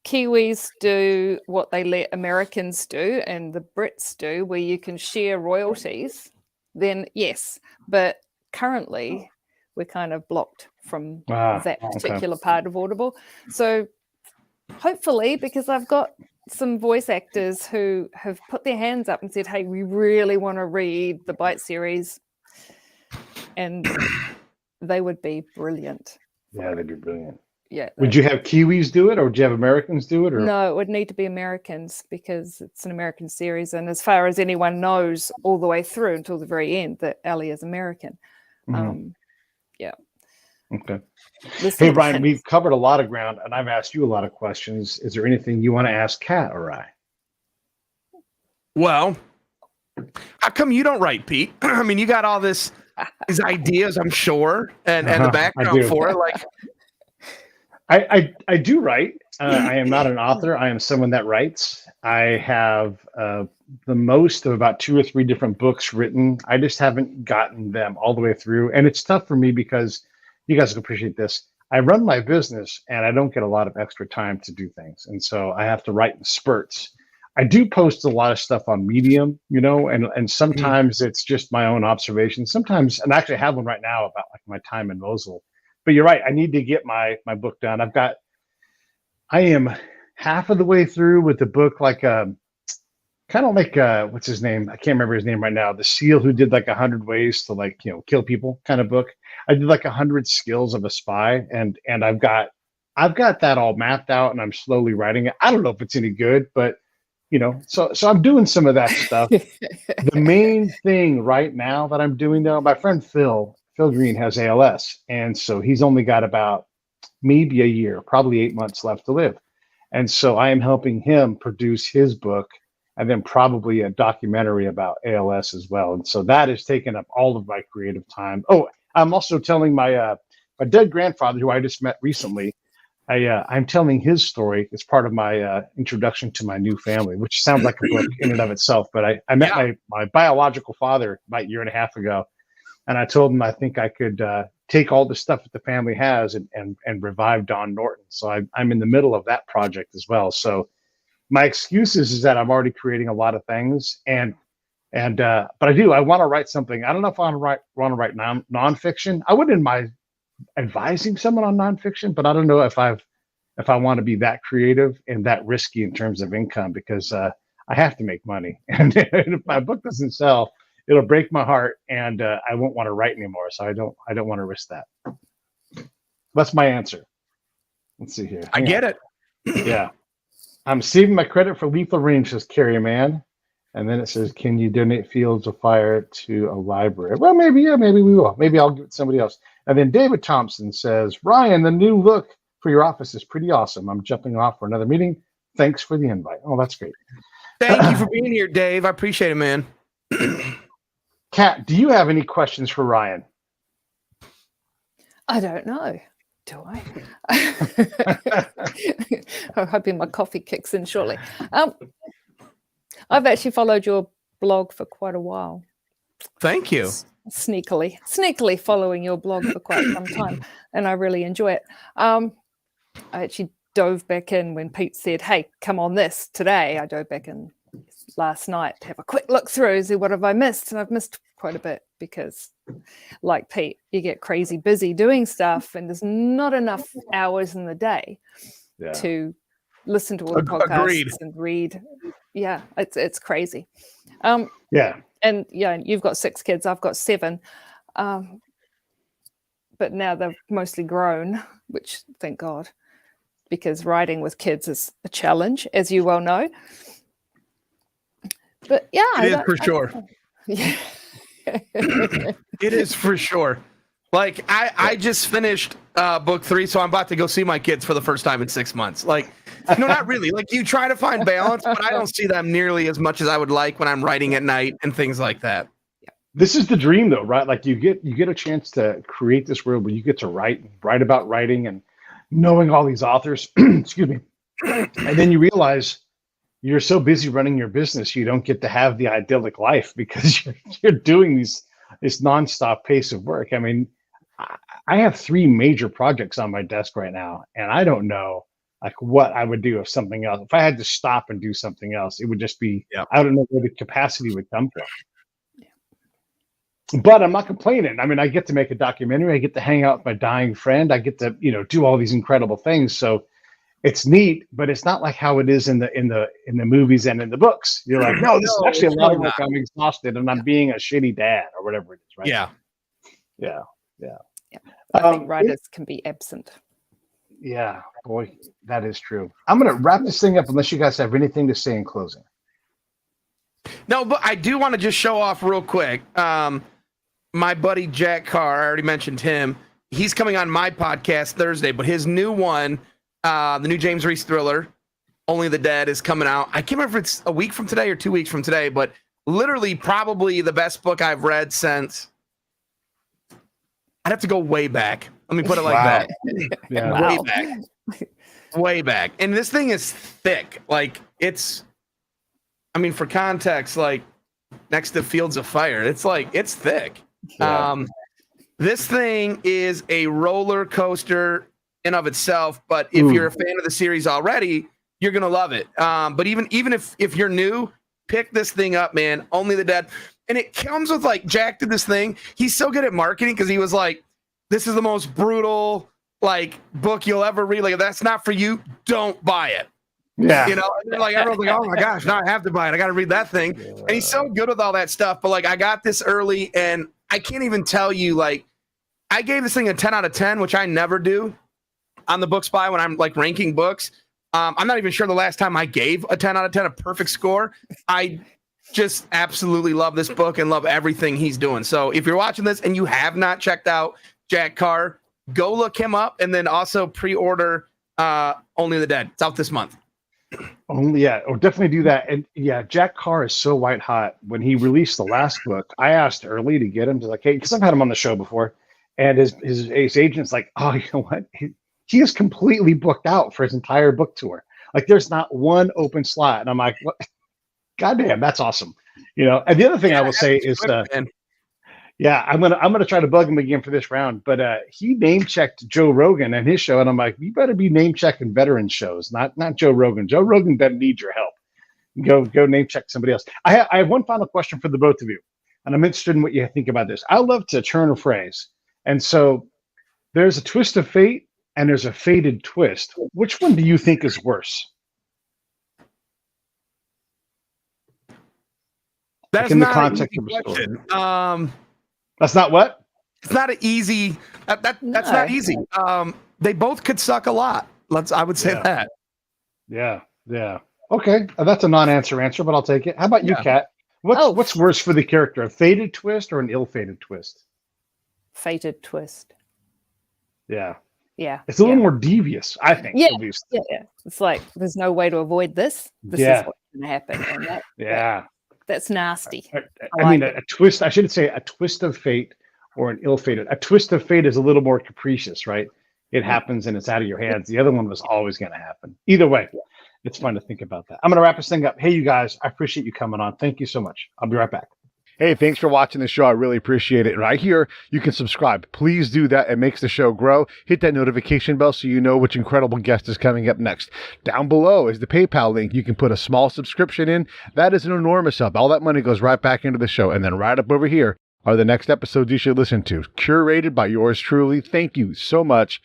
[SPEAKER 3] Kiwis do what they let Americans do and the Brits do, where you can share royalties, then yes. But currently, we're kind of blocked from that particular part of Audible. So hopefully, because I've got some voice actors who have put their hands up and said, hey, we really want to read the Bite series. And they would be brilliant.
[SPEAKER 1] Yeah, they'd be brilliant.
[SPEAKER 3] Yeah.
[SPEAKER 1] Would you have Kiwis do it, or would you have Americans do it? Or?
[SPEAKER 3] No, it would need to be Americans because it's an American series. And as far as anyone knows all the way through until the very end, that Ellie is American.
[SPEAKER 1] Mm-hmm.
[SPEAKER 3] Yeah.
[SPEAKER 1] Okay. Hey, Brian, we've covered a lot of ground, and I've asked you a lot of questions. Is there anything you want to ask Kat or I?
[SPEAKER 2] Well, how come you don't write, Pete? I mean, you got all these ideas, I'm sure, and the background for it. Like,
[SPEAKER 1] I do write. I am not an author. I am someone that writes. I have the most of about 2 or 3 different books written. I just haven't gotten them all the way through, and it's tough for me because you guys will appreciate this. I run my business and I don't get a lot of extra time to do things. And so I have to write in spurts. I do post a lot of stuff on Medium, and sometimes it's just my own observations. Sometimes, and I actually have one right now about like my time in Mosul. But you're right, I need to get my book done. I am half of the way through with the book, like kind of like what's his name? I can't remember his name right now. The SEAL who did like 100 ways to kill people kind of book. I did like 100 skills of a spy, and I've got that all mapped out, and I'm slowly writing it. I don't know if it's any good, but so I'm doing some of that stuff. The main thing right now that I'm doing though, my friend Phil Green has ALS, and so he's only got about maybe a year, probably 8 months left to live, and so I am helping him produce his book, and then probably a documentary about ALS as well. And so that has taken up all of my creative time. Oh, I'm also telling my dead grandfather, who I just met recently, I'm telling his story as part of my introduction to my new family, which sounds like a book in and of itself. But I met my biological father about a year and a half ago, and I told him I think I could take all the stuff that the family has and revive Don Norton. So I'm in the middle of that project as well. So my excuse is that I'm already creating a lot of things, but I want to write something. I don't know if I want to write nonfiction. I wouldn't mind advising someone on nonfiction, but I don't know if I want to be that creative and that risky in terms of income, because I have to make money, and if my book doesn't sell, it'll break my heart, and I won't want to write anymore. So I don't want to risk that. That's my answer. Let's see here.
[SPEAKER 2] I get it.
[SPEAKER 1] Yeah. I'm saving my credit for Lethal Range, says Carrie Man. And then it says, can you donate Fields of Fire to a library? Well, maybe we will. Maybe I'll give it to somebody else. And then David Thompson says, Ryan, the new look for your office is pretty awesome. I'm jumping off for another meeting. Thanks for the invite. Oh, that's great.
[SPEAKER 2] Thank you for being here, Dave. I appreciate it, man.
[SPEAKER 1] Kat, do you have any questions for Ryan?
[SPEAKER 3] I don't know. Do I? I'm hoping my coffee kicks in shortly. I've actually followed your blog for quite a while.
[SPEAKER 2] Thank you.
[SPEAKER 3] Sneakily following your blog for quite some time, and I really enjoy it. I actually dove back in when Pete said, hey, come on this today. I dove back in last night to have a quick look through, see what have I missed, and I've missed quite a bit because, like Pete, you get crazy busy doing stuff, and there's not enough hours in the day to listen to all the podcasts
[SPEAKER 2] Agreed.
[SPEAKER 3] and read. Yeah, it's crazy.
[SPEAKER 1] Yeah.
[SPEAKER 3] And you've got 6 kids, I've got 7. But now they're mostly grown, which thank God, because writing with kids is a challenge, as you well know. But yeah,
[SPEAKER 2] it is for sure.
[SPEAKER 3] Yeah.
[SPEAKER 2] It is for sure. Like I just finished book 3, so I'm about to go see my kids for the first time in 6 months. Like, no, not really. Like, you try to find balance, but I don't see them nearly as much as I would like when I'm writing at night and things like that.
[SPEAKER 1] This is the dream, though, right? Like you get a chance to create this world where you get to write about writing and knowing all these authors. Excuse me. And then you realize you're so busy running your business, you don't get to have the idyllic life because you're doing this nonstop pace of work. I mean, I have 3 major projects on my desk right now, and I don't know like what I would do if something else. If I had to stop and do something else, it would just be, I don't know where the capacity would come from. But I'm not complaining. I mean, I get to make a documentary. I get to hang out with my dying friend. I get to, do all these incredible things. So it's neat, but it's not like how it is in the movies and in the books. You're like, no, this is actually a lot of work. I'm exhausted and I'm being a shitty dad or whatever it is, right?
[SPEAKER 2] Yeah.
[SPEAKER 3] I think writers can be absent.
[SPEAKER 1] Yeah, boy, that is true. I'm going to wrap this thing up unless you guys have anything to say in closing.
[SPEAKER 2] No, but I do want to just show off real quick. My buddy Jack Carr, I already mentioned him. He's coming on my podcast Thursday, but his new one, the new James Reese thriller, Only the Dead, is coming out. I can't remember if it's a week from today or 2 weeks from today, but literally probably the best book I've read since. I'd have to go way back. Let me put it like that.
[SPEAKER 1] Yeah.
[SPEAKER 2] Wow. Way back. And this thing is thick. Like for context, like next to Fields of Fire, it's thick.
[SPEAKER 1] Yeah.
[SPEAKER 2] This thing is a roller coaster in of itself, but if you're a fan of the series already, you're gonna love it. But even if you're new, pick this thing up, man. Only the Dead. And it comes with, like, Jack did this thing. He's so good at marketing because he was like, this is the most brutal, like, book you'll ever read. Like, if that's not for you, don't buy it.
[SPEAKER 1] Yeah.
[SPEAKER 2] And then, like, everyone's like, oh my gosh, now I have to buy it. I got to read that thing. Yeah. And he's so good with all that stuff. But, like, I got this early and I can't even tell you, like, I gave this thing a 10 out of 10, which I never do on the Book Spy when I'm, like, ranking books. I'm not even sure the last time I gave a 10 out of 10 a perfect score. I just absolutely love this book and love everything he's doing. So if you're watching this and you have not checked out Jack Carr, go look him up and then also pre-order Only the Dead. It's out this month.
[SPEAKER 1] Definitely do that. And yeah, Jack Carr is so white hot. When he released the last book, I asked early to get him to, like, hey, because I've had him on the show before, and his agent's like, oh, you know what? He is completely booked out for his entire book tour. Like, there's not one open slot. And I'm like, what? Goddamn, that's awesome. And the other thing I will say is, I'm gonna try to bug him again for this round. But he name checked Joe Rogan and his show, and I'm like, you better be name checking veteran shows, not Joe Rogan. Joe Rogan doesn't need your help. Go name check somebody else. I have one final question for the both of you, and I'm interested in what you think about this. I love to turn a phrase, and so there's a twist of fate and there's a fated twist. Which one do you think is worse?
[SPEAKER 2] That's
[SPEAKER 1] in the
[SPEAKER 2] not
[SPEAKER 1] context of the story. That's not what?
[SPEAKER 2] It's not an easy. That's not easy. They both could suck a lot. I would say that.
[SPEAKER 1] Yeah. Okay, that's a non-answer answer, but I'll take it. How about you, Kat? What's worse for the character, a fated twist or an ill-fated twist?
[SPEAKER 3] Fated twist.
[SPEAKER 1] Yeah.
[SPEAKER 3] Yeah.
[SPEAKER 1] It's a little more devious, I think.
[SPEAKER 3] Yeah.
[SPEAKER 1] At least.
[SPEAKER 3] Yeah. It's like there's no way to avoid this. This is what's going to happen. And that's nasty.
[SPEAKER 1] I mean, a twist, I should say a twist of fate or an ill-fated. A twist of fate is a little more capricious, right? It happens and it's out of your hands. The other one was always going to happen. Either way, it's fun to think about that. I'm going to wrap this thing up. Hey, you guys, I appreciate you coming on. Thank you so much. I'll be right back. Hey, thanks for watching the show. I really appreciate it. Right here, you can subscribe. Please do that. It makes the show grow. Hit that notification bell so you know which incredible guest is coming up next. Down below is the PayPal link. You can put a small subscription in. That is an enormous help. All that money goes right back into the show. And then right up over here are the next episodes you should listen to, curated by yours truly. Thank you so much